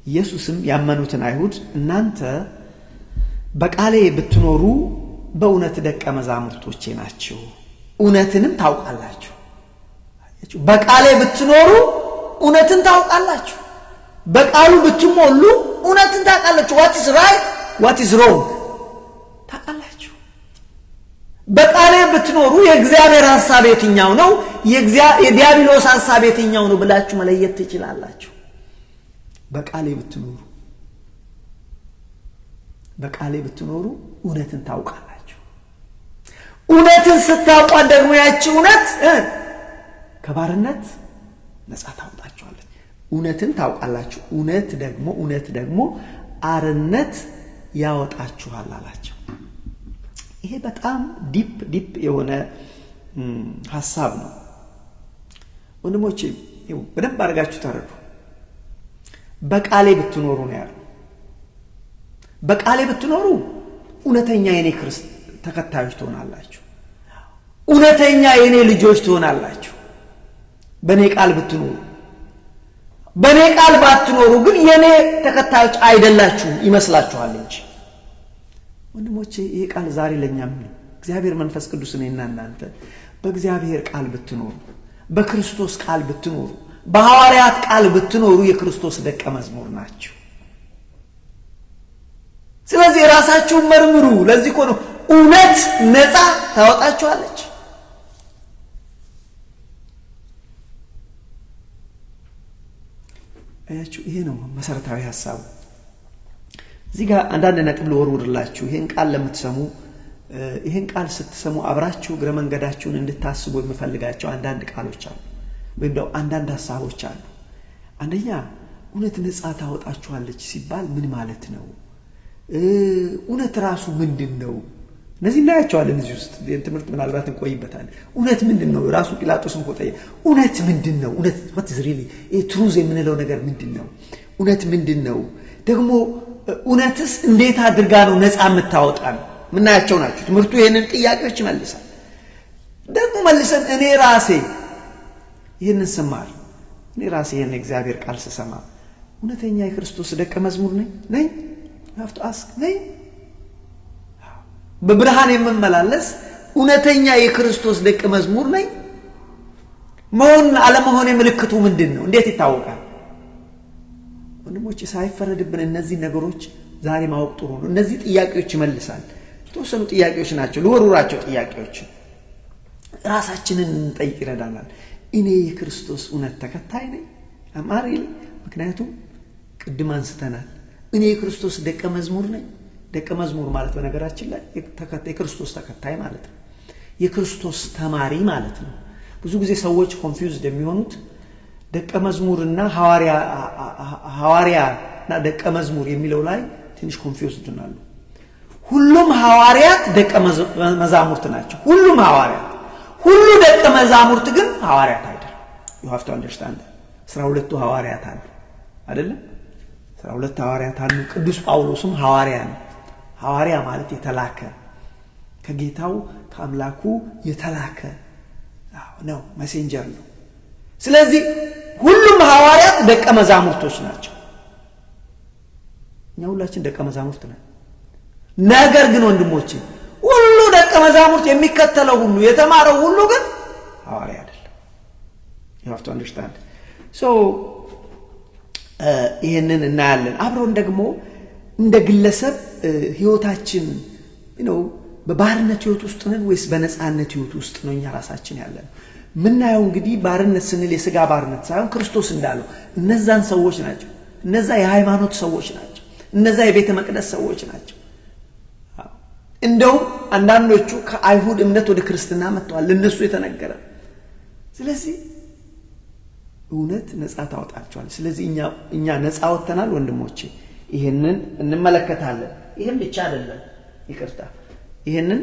ኢየሱስም ያመኑትን አይሁድ እናንተ በቃሌ ብትኖሩ በእውነት ደቀ መዛሙርቶቼ ናችሁ፣ እውነትንም ታውቃላችሁ። በቃሌ ብትኖሩ እውነትን ታውቃላችሁ፣ በቃሉ ብትሞሉ እውነትን ታውቃላችሁ። what is right what is wrong ታውቃላችሁ። በቃሌ ብትኖሩ የእግዚአብሔር ሐሳብ የትኛው ነው፣ የዲያብሎስ ሐሳብ የትኛው ነው ብላችሁ መለየት ትችላላችሁ። በቃሌ ብትኖሩ እውነትን ታውቃላችሁ። እውነትን ስታውቋት ደግሞ ያቺ እውነት ከባርነት ነፃ ታወጣችኋለች። እውነትን ታውቃላችሁ፣ እውነት ደግሞ አርነት ያወጣችኋል አላቸው። ይሄ በጣም ዲፕ የሆነ ሐሳብ ነው ወንድሞቼ። በደንብ አድርጋችሁ ተረዱ። በቃሌ ብትኖሩ ነው ያለው። በቃሌ ብትኖሩ እውነተኛ የኔ ተከታዮች ትሆናላችሁ፣ እውነተኛ የኔ ልጆች ትሆናላችሁ። በኔ ቃል ብትኖሩ። በኔ ቃል ባትኖሩ ግን የኔ ተከታዮች አይደላችሁ ይመስላችኋል እንጂ። ወንድሞቼ ይሄ ቃል ዛሬ ለኛም ነው። እግዚአብሔር መንፈስ ቅዱስ እኔና እናንተ በእግዚአብሔር ቃል ብትኖሩ፣ በክርስቶስ ቃል ብትኖሩ፣ በሐዋርያት ቃል ብትኖሩ የክርስቶስ ደቀ መዝሙር ናችሁ። ስለዚህ ራሳችሁን መርምሩ። ለዚህ እኮ ነው እውነት ነፃ ታወጣችኋለች። አያችሁ ይሄ ነው መሰረታዊ ሐሳቡ። እዚህ ጋር አንዳንድ ነጥብ ልወርውርላችሁ። ይሄን ቃል ለምትሰሙ ይሄን ቃል ስትሰሙ አብራችሁ እግረ መንገዳችሁን እንድታስቡ የምፈልጋቸው አንዳንድ ቃሎች አሉ ወይም ደግሞ አንዳንድ ሐሳቦች አሉ። አንደኛ እውነት ነፃ ታወጣችኋለች ሲባል ምን ማለት ነው? እውነት ራሱ ምንድነው? እነዚህ እናያቸዋለን እዚህ ውስጥ ትምህርት ምናልባት እንቆይበታለን። እውነት ምንድነው? ራሱ ጲላጦስም ቆጠየ እውነት ምንድነው? እውነት what is really ትሩዝ የምንለው ነገር ምንድነው? እውነት ምንድነው? ደግሞ እውነትስ እንዴት አድርጋ ነው ነፃ የምታወጣን? ምናያቸው ናቸው። ትምህርቱ ይሄንን ጥያቄዎች ይመልሳል። ደግሞ መልሰን እኔ ራሴ ይሄንን ስማር እኔ ራሴ ይሄን እግዚአብሔር ቃል ስሰማ እውነተኛ የክርስቶስ ደቀ መዝሙር ነኝ? have to ask ነኝ? በብርሃን የምመላለስ እውነተኛ የክርስቶስ ደቀ መዝሙር ነኝ? መሆን አለመሆን ምልክቱ ምንድነው? እንዴት ይታወቃል? ወንድሞቼ ሳይፈረድብን እነዚህ ነገሮች ዛሬ ማወቅ ጥሩ ነው። እነዚህ ጥያቄዎች ይመልሳል። ተወሰኑ ጥያቄዎች ናቸው። ልወሩራቸው ጥያቄዎች ራሳችንን እንጠይቅ ይረዳናል። እኔ የክርስቶስ እውነት ተከታይ ነኝ? አማሪል ምክንያቱም ቅድም አንስተናል። እኔ የክርስቶስ ደቀ መዝሙር ነኝ። ደቀ መዝሙር ማለት በነገራችን ላይ የክርስቶስ ተከታይ ማለት ነው። የክርስቶስ ተማሪ ማለት ነው። ብዙ ጊዜ ሰዎች ኮንፊውዝድ የሚሆኑት ደቀ መዝሙርና ሐዋርያና ደቀ መዝሙር የሚለው ላይ ትንሽ ኮንፊውዝድ ናሉ። ሁሉም ሐዋርያት ደቀ መዛሙርት ናቸው። ሁሉም ሐዋርያት፣ ሁሉ ደቀ መዛሙርት ግን ሐዋርያት አይደለም። you have to understand 12ቱ ሐዋርያት አሉ አይደለም? 12 ሐዋርያት አሉ። ቅዱስ ጳውሎስም ሐዋርያ ነው። ሐዋርያ ማለት የተላከ ከጌታው ከአምላኩ የተላከ ነው፣ መሴንጀር ነው። ስለዚህ ሁሉም ሐዋርያት ደቀ መዛሙርቶች ናቸው። እኛ ሁላችን ደቀ መዛሙርት ነን። ነገር ግን ወንድሞቼ ሁሉ ደቀ መዛሙርት የሚከተለው ሁሉ የተማረው ሁሉ ግን ሐዋርያ አይደለም። you have to understand so ይሄንን እናያለን። አብረን ደግሞ እንደ ግለሰብ ህይወታችን በባርነት ህይወት ውስጥ ነን ወይስ በነፃነት ህይወት ውስጥ ነው እኛ ራሳችን ያለን? ምናየው እንግዲህ ባርነት ስንል የሥጋ ባርነት ሳይሆን ክርስቶስ እንዳለው እነዛን ሰዎች ናቸው። እነዛ የሃይማኖት ሰዎች ናቸው። እነዛ የቤተ መቅደስ ሰዎች ናቸው። እንደውም አንዳንዶቹ ከአይሁድ እምነት ወደ ክርስትና መጥተዋል፣ ለነሱ የተነገረ። ስለዚህ እውነት ነፃ ታወጣቸዋል። ስለዚህ እኛ ነፃ ወጥተናል ወንድሞቼ። ይሄንን እንመለከታለን። ይሄን ብቻ አይደለም፣ ይቅርታ፣ ይሄንን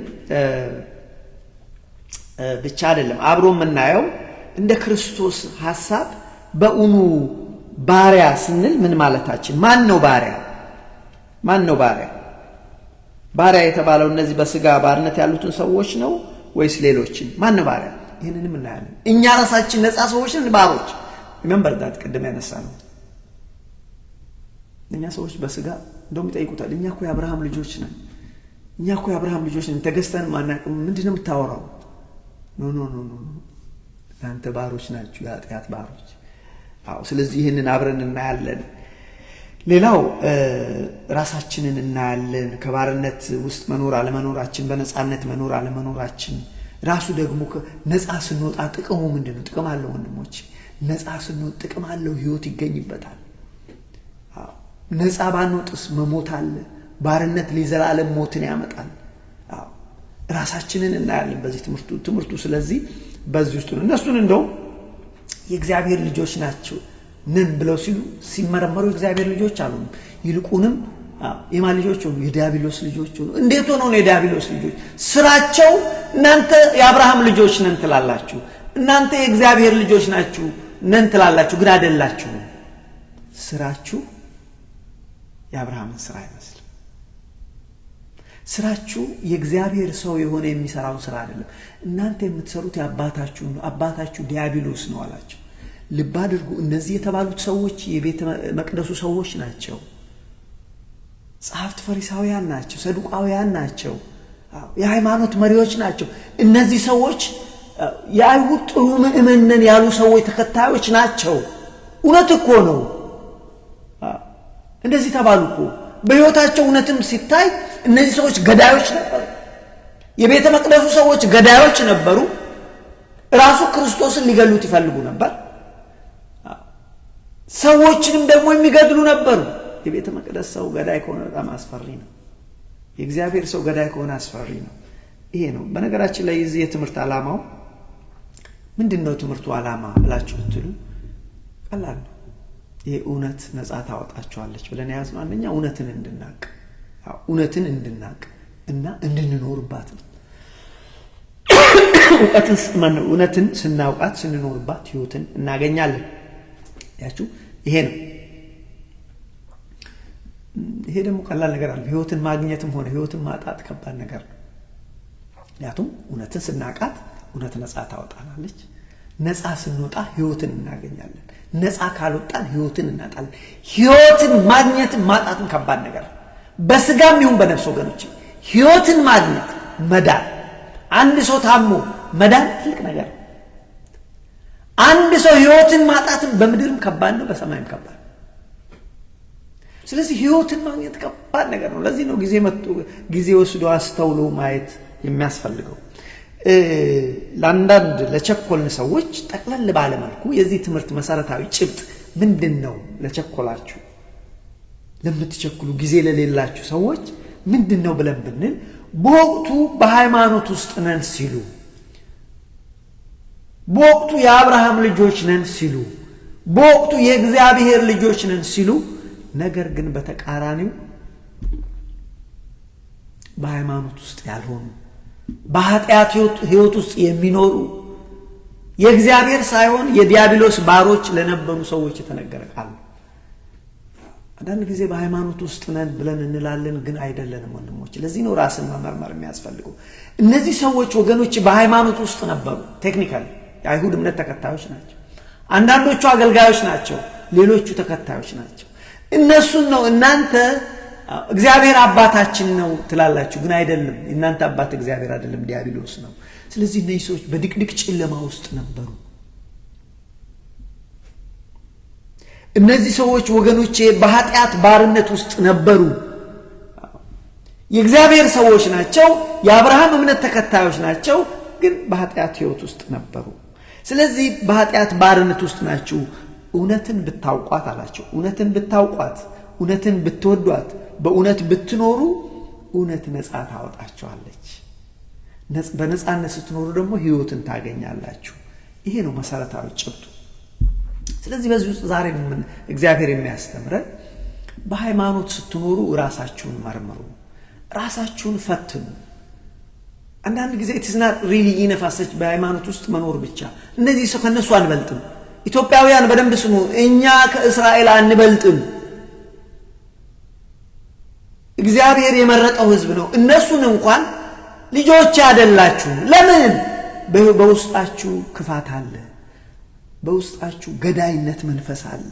ብቻ አይደለም። አብሮ የምናየው እንደ ክርስቶስ ሐሳብ በእውኑ ባሪያ ስንል ምን ማለታችን? ማን ነው ባሪያ? ማን ነው ባሪያ? ባሪያ የተባለው እነዚህ በሥጋ ባርነት ያሉትን ሰዎች ነው ወይስ ሌሎችን? ማን ነው ባሪያ? ይሄንንም እናያለን። እኛ ራሳችን ነፃ ሰዎች ነን ባሮች? remember that ቅድም ያነሳነው እኛ ሰዎች በሥጋ እንደውም ይጠይቁታል። እኛ እኮ የአብርሃም ልጆች ነን፣ እኛ እኮ የአብርሃም ልጆች ነን፣ ተገዝተን ማናውቅም። ምንድነው የምታወራው? ኖ እናንተ ባሮች ናችሁ፣ የኃጢአት ባሮች። ስለዚህ ይህንን አብረን እናያለን። ሌላው ራሳችንን እናያለን። ከባርነት ውስጥ መኖር አለመኖራችን፣ በነፃነት መኖር አለመኖራችን ራሱ ደግሞ ነፃ ስንወጣ ጥቅሙ ምንድነው? ጥቅም አለው ወንድሞች። ነፃ ስንወጣ ጥቅም አለው፣ ህይወት ይገኝበታል። ነፃ ባንወጥስ መሞት አለ። ባርነት ለዘላለም ሞትን ያመጣል። ራሳችንን እናያለን በዚህ ትምህርቱ። ስለዚህ በዚህ ውስጥ ነው እነሱን እንደው የእግዚአብሔር ልጆች ናቸው ነን ብለው ሲመረመሩ የእግዚአብሔር ልጆች አሉ። ይልቁንም የማን ልጆች ሆኑ? የዲያብሎስ ልጆች ሆኑ። እንዴት ሆነው ነው የዲያብሎስ ልጆች? ስራቸው እናንተ የአብርሃም ልጆች ነን ትላላችሁ፣ እናንተ የእግዚአብሔር ልጆች ናችሁ ነን ትላላችሁ፣ ግን አይደላችሁ። ስራችሁ የአብርሃምን ስራ አይመስልም። ስራችሁ የእግዚአብሔር ሰው የሆነ የሚሰራውን ስራ አይደለም። እናንተ የምትሰሩት የአባታችሁ ነው፣ አባታችሁ ዲያብሎስ ነው አላቸው። ልብ አድርጉ። እነዚህ የተባሉት ሰዎች የቤተ መቅደሱ ሰዎች ናቸው። ጸሐፍት ፈሪሳውያን ናቸው፣ ሰዱቃውያን ናቸው፣ የሃይማኖት መሪዎች ናቸው። እነዚህ ሰዎች የአይሁድ ጥሩ ምእመን ነን ያሉ ሰዎች ተከታዮች ናቸው። እውነት እኮ ነው። እንደዚህ ተባሉ እኮ። በሕይወታቸው እውነትም ሲታይ እነዚህ ሰዎች ገዳዮች ነበሩ። የቤተ መቅደሱ ሰዎች ገዳዮች ነበሩ። ራሱ ክርስቶስን ሊገሉት ይፈልጉ ነበር። ሰዎችንም ደግሞ የሚገድሉ ነበሩ። የቤተ መቅደስ ሰው ገዳይ ከሆነ በጣም አስፈሪ ነው። የእግዚአብሔር ሰው ገዳይ ከሆነ አስፈሪ ነው። ይሄ ነው በነገራችን ላይ የዚህ የትምህርት ዓላማው ምንድነው? ትምህርቱ ዓላማ ብላችሁ ብትሉ ቀላል ነው። ይሄ እውነት ነፃ ታወጣችኋለች ብለን ያዝነው አንደኛ እውነትን እንድናቅ እና እንድንኖርባት ነው። እውነትን ስናውቃት ስንኖርባት ህይወትን እናገኛለን። ያችሁ ይሄ ነው። ይሄ ደግሞ ቀላል ነገር አለ። ህይወትን ማግኘትም ሆነ ህይወትን ማጣት ከባድ ነገር ነው። ምክንያቱም እውነትን ስናቃት እውነት ነፃ ታወጣናለች። ነፃ ስንወጣ ህይወትን እናገኛለን። ነፃ ካልወጣን ህይወትን እናጣለን። ህይወትን ማግኘትም ማጣትም ከባድ ነገር ነው። በስጋም ይሁን በነፍስ ወገኖች ህይወትን ማግኘት መዳን፣ አንድ ሰው ታሞ መዳን ትልቅ ነገር ነው። አንድ ሰው ህይወትን ማጣትም በምድርም ከባድ ነው፣ በሰማይም ከባድ ነው። ስለዚህ ህይወትን ማግኘት ከባድ ነገር ነው። ለዚህ ነው ጊዜ ወስዶ አስተውሎ ማየት የሚያስፈልገው። ለአንዳንድ ለቸኮልን ሰዎች ጠቅለል ባለ መልኩ የዚህ ትምህርት መሰረታዊ ጭብጥ ምንድነው? ለቸኮላችሁ ለምትቸኩሉ ጊዜ ለሌላችሁ ሰዎች ምንድነው ብለን ብንል በወቅቱ በሃይማኖት ውስጥ ነን ሲሉ፣ በወቅቱ የአብርሃም ልጆች ነን ሲሉ፣ በወቅቱ የእግዚአብሔር ልጆች ነን ሲሉ፣ ነገር ግን በተቃራኒው በሃይማኖት ውስጥ ያልሆኑ በኃጢአት ህይወት ውስጥ የሚኖሩ የእግዚአብሔር ሳይሆን የዲያብሎስ ባሮች ለነበሩ ሰዎች የተነገረ ቃል። አንዳንድ ጊዜ በሃይማኖት ውስጥ ነን ብለን እንላለን፣ ግን አይደለንም ወንድሞች። ለዚህ ነው ራስን መመርመር የሚያስፈልገው። እነዚህ ሰዎች ወገኖች በሃይማኖት ውስጥ ነበሩ። ቴክኒካሊ የአይሁድ እምነት ተከታዮች ናቸው። አንዳንዶቹ አገልጋዮች ናቸው፣ ሌሎቹ ተከታዮች ናቸው። እነሱን ነው እናንተ እግዚአብሔር አባታችን ነው ትላላችሁ፣ ግን አይደለም። እናንተ አባት እግዚአብሔር አይደለም፣ ዲያብሎስ ነው። ስለዚህ እነዚህ ሰዎች በድቅድቅ ጨለማ ውስጥ ነበሩ። እነዚህ ሰዎች ወገኖቼ በኃጢአት ባርነት ውስጥ ነበሩ። የእግዚአብሔር ሰዎች ናቸው፣ የአብርሃም እምነት ተከታዮች ናቸው፣ ግን በኃጢአት ህይወት ውስጥ ነበሩ። ስለዚህ በኃጢአት ባርነት ውስጥ ናችሁ። እውነትን ብታውቋት አላቸው። እውነትን ብታውቋት፣ እውነትን ብትወዷት፣ በእውነት ብትኖሩ እውነት ነፃ ታወጣችኋለች። በነፃነት ስትኖሩ ደግሞ ህይወትን ታገኛላችሁ። ይሄ ነው መሰረታዊ ጭብጡ። ስለዚህ በዚህ ውስጥ ዛሬ እግዚአብሔር የሚያስተምረን በሃይማኖት ስትኖሩ ራሳችሁን መርምሩ፣ ራሳችሁን ፈትኑ። አንዳንድ ጊዜ it is not really enough በሃይማኖት ውስጥ መኖር ብቻ። እነዚህ ሰው ከነሱ አንበልጥም። ኢትዮጵያውያን በደንብ ስሙ፣ እኛ ከእስራኤል አንበልጥም። እግዚአብሔር የመረጠው ህዝብ ነው። እነሱን እንኳን ልጆች አይደላችሁ። ለምን? በውስጣችሁ ክፋት አለ፣ በውስጣችሁ ገዳይነት መንፈስ አለ።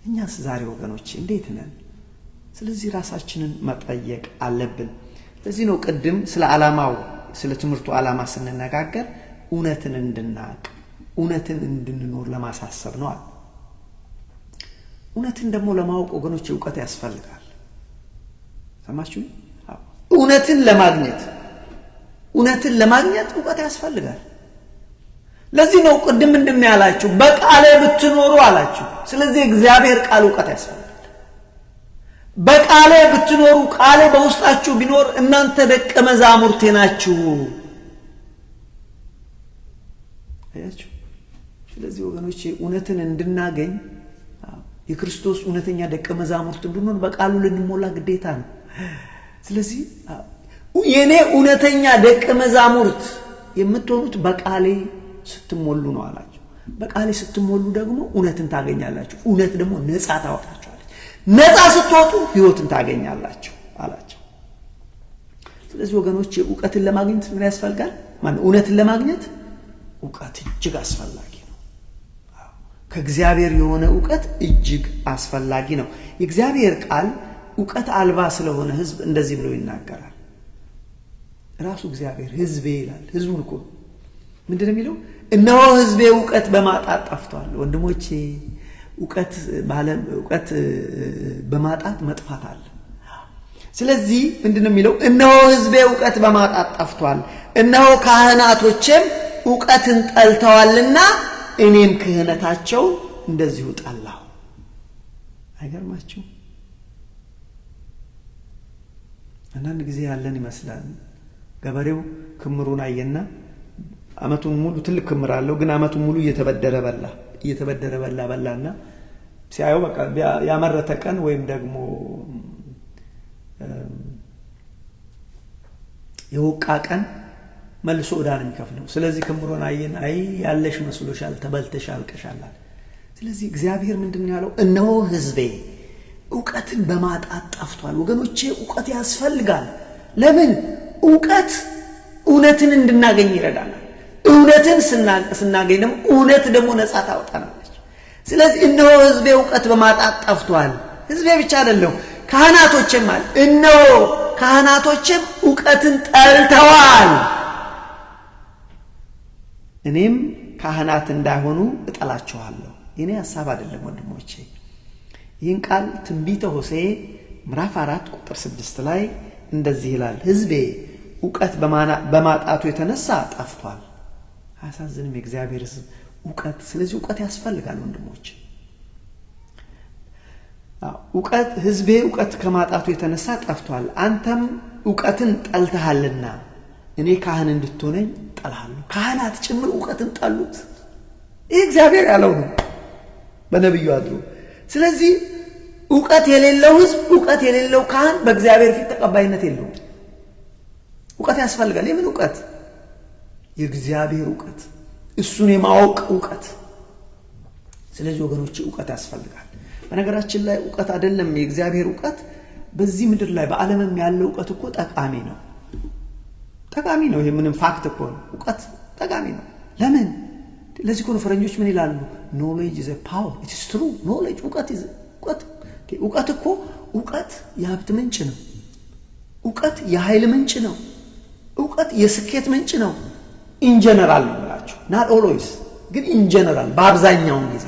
እኛስ ዛሬ ወገኖች እንዴት ነን? ስለዚህ ራሳችንን መጠየቅ አለብን። ለዚህ ነው ቅድም ስለ ዓላማው ስለ ትምህርቱ ዓላማ ስንነጋገር እውነትን እንድናቅ እውነትን እንድንኖር ለማሳሰብ ነው። እውነትን ደግሞ ለማወቅ ወገኖች ዕውቀት ያስፈልጋል። ሰማችሁ? እውነትን ለማግኘት ዕውቀት ያስፈልጋል። ለዚህ ነው ቅድም ምንድነው ያላችሁ? በቃሌ ብትኖሩ አላችሁ። ስለዚህ እግዚአብሔር ቃል ዕውቀት ያስፈልጋል። በቃሌ ብትኖሩ፣ ቃሌ በውስጣችሁ ቢኖር እናንተ ደቀ መዛሙርቴ ናችሁ። አያችሁ? ስለዚህ ወገኖቼ እውነትን እንድናገኝ የክርስቶስ እውነተኛ ደቀ መዛሙርት እንድንሆን በቃሉ ልንሞላ ግዴታ ነው። ስለዚህ የኔ እውነተኛ ደቀ መዛሙርት የምትሆኑት በቃሌ ስትሞሉ ነው አላችሁ። በቃሌ ስትሞሉ ደግሞ እውነትን ታገኛላችሁ። እውነት ደግሞ ነፃ ታወጣችኋለች። ነፃ ስትወጡ ህይወትን ታገኛላችሁ አላችሁ። ስለዚህ ወገኖች ዕውቀትን ለማግኘት ምን ያስፈልጋል? እውነትን ለማግኘት ዕውቀት እጅግ አስፈላጊ ነው። ከእግዚአብሔር የሆነ ዕውቀት እጅግ አስፈላጊ ነው። የእግዚአብሔር ቃል ዕውቀት አልባ ስለሆነ ህዝብ እንደዚህ ብሎ ይናገራል። ራሱ እግዚአብሔር ህዝቤ ይላል። ህዝቡን እኮ ምንድነው የሚለው? እነሆ ህዝቤ ዕውቀት በማጣት ጠፍቷል። ወንድሞቼ ዕውቀት በማጣት መጥፋት አለ። ስለዚህ ምንድነው የሚለው? እነሆ ህዝቤ ዕውቀት በማጣት ጠፍቷል፣ እነሆ ካህናቶችም ዕውቀትን ጠልተዋልና እኔም ክህነታቸው እንደዚሁ ጠላሁ። አይገርማችሁ? አንዳንድ ጊዜ ያለን ይመስላል። ገበሬው ክምሩን አየና አመቱን ሙሉ ትልቅ ክምር አለው፣ ግን አመቱን ሙሉ እየተበደረ በላና ሲያየው በቃ ያመረተ ቀን ወይም ደግሞ የወቃ ቀን መልሶ ዕዳ ነው የሚከፍለው። ስለዚህ ክምሩን አየና አይ ያለሽ መስሎሻል፣ ተበልተሽ አልቀሻል። ስለዚህ እግዚአብሔር ምንድን ያለው? እነሆ ሕዝቤ ዕውቀትን በማጣት ጠፍቷል። ወገኖቼ ዕውቀት ያስፈልጋል። ለምን? ዕውቀት እውነትን እንድናገኝ ይረዳናል። እውነትን ስናገኝ ደግሞ እውነት ደግሞ ነፃ ታወጣናለች። ስለዚህ እነሆ ሕዝቤ ዕውቀት በማጣት ጠፍቷል። ሕዝቤ ብቻ አይደለም ካህናቶችም አለ። እነሆ ካህናቶችም ዕውቀትን ጠልተዋል፣ እኔም ካህናት እንዳይሆኑ እጠላቸዋለሁ። የኔ ሐሳብ አይደለም ወንድሞቼ። ይህን ቃል ትንቢተ ሆሴዕ ምዕራፍ 4 ቁጥር 6 ላይ እንደዚህ ይላል፣ ሕዝቤ ዕውቀት በማጣቱ የተነሳ ጠፍቷል። አያሳዝንም? የእግዚአብሔር ሕዝብ ዕውቀት። ስለዚህ ዕውቀት ያስፈልጋል ወንድሞቼ። ዕውቀት ሕዝቤ ዕውቀት ከማጣቱ የተነሳ ጠፍቷል። አንተም ዕውቀትን ጠልተሃልና እኔ ካህን እንድትሆነኝ ጠልሃለሁ። ካህናት ጭምር ዕውቀትን ጠሉት። ይህ እግዚአብሔር ያለው ነው በነቢዩ አድሮ። ስለዚህ ዕውቀት የሌለው ሕዝብ፣ ዕውቀት የሌለው ካህን በእግዚአብሔር ፊት ተቀባይነት የለውም። ዕውቀት ያስፈልጋል። የምን ዕውቀት? የእግዚአብሔር ዕውቀት፣ እሱን የማወቅ ዕውቀት። ስለዚህ ወገኖች ዕውቀት ያስፈልጋል። በነገራችን ላይ ዕውቀት አይደለም የእግዚአብሔር ዕውቀት፣ በዚህ ምድር ላይ በዓለምም ያለው ዕውቀት እኮ ጠቃሚ ነው። ይሄ ምንም ፋክት እኮ ነው። ዕውቀት ጠቃሚ ነው። ለምን? ለዚህ እኮ ነው ፈረንጆች ምን ይላሉ? ኖሌጅ ኢዝ ፓወር። ኢት ኢዝ ትሩ ኖሌጅ። ዕውቀት እኮ ዕውቀት የሀብት ምንጭ ነው። ዕውቀት የኃይል ምንጭ ነው። ዕውቀት የስኬት ምንጭ ነው። ኢንጀነራል ነው ብላችሁ ናት ኦልዌይስ፣ ግን ኢንጀነራል በአብዛኛውን ጊዜ።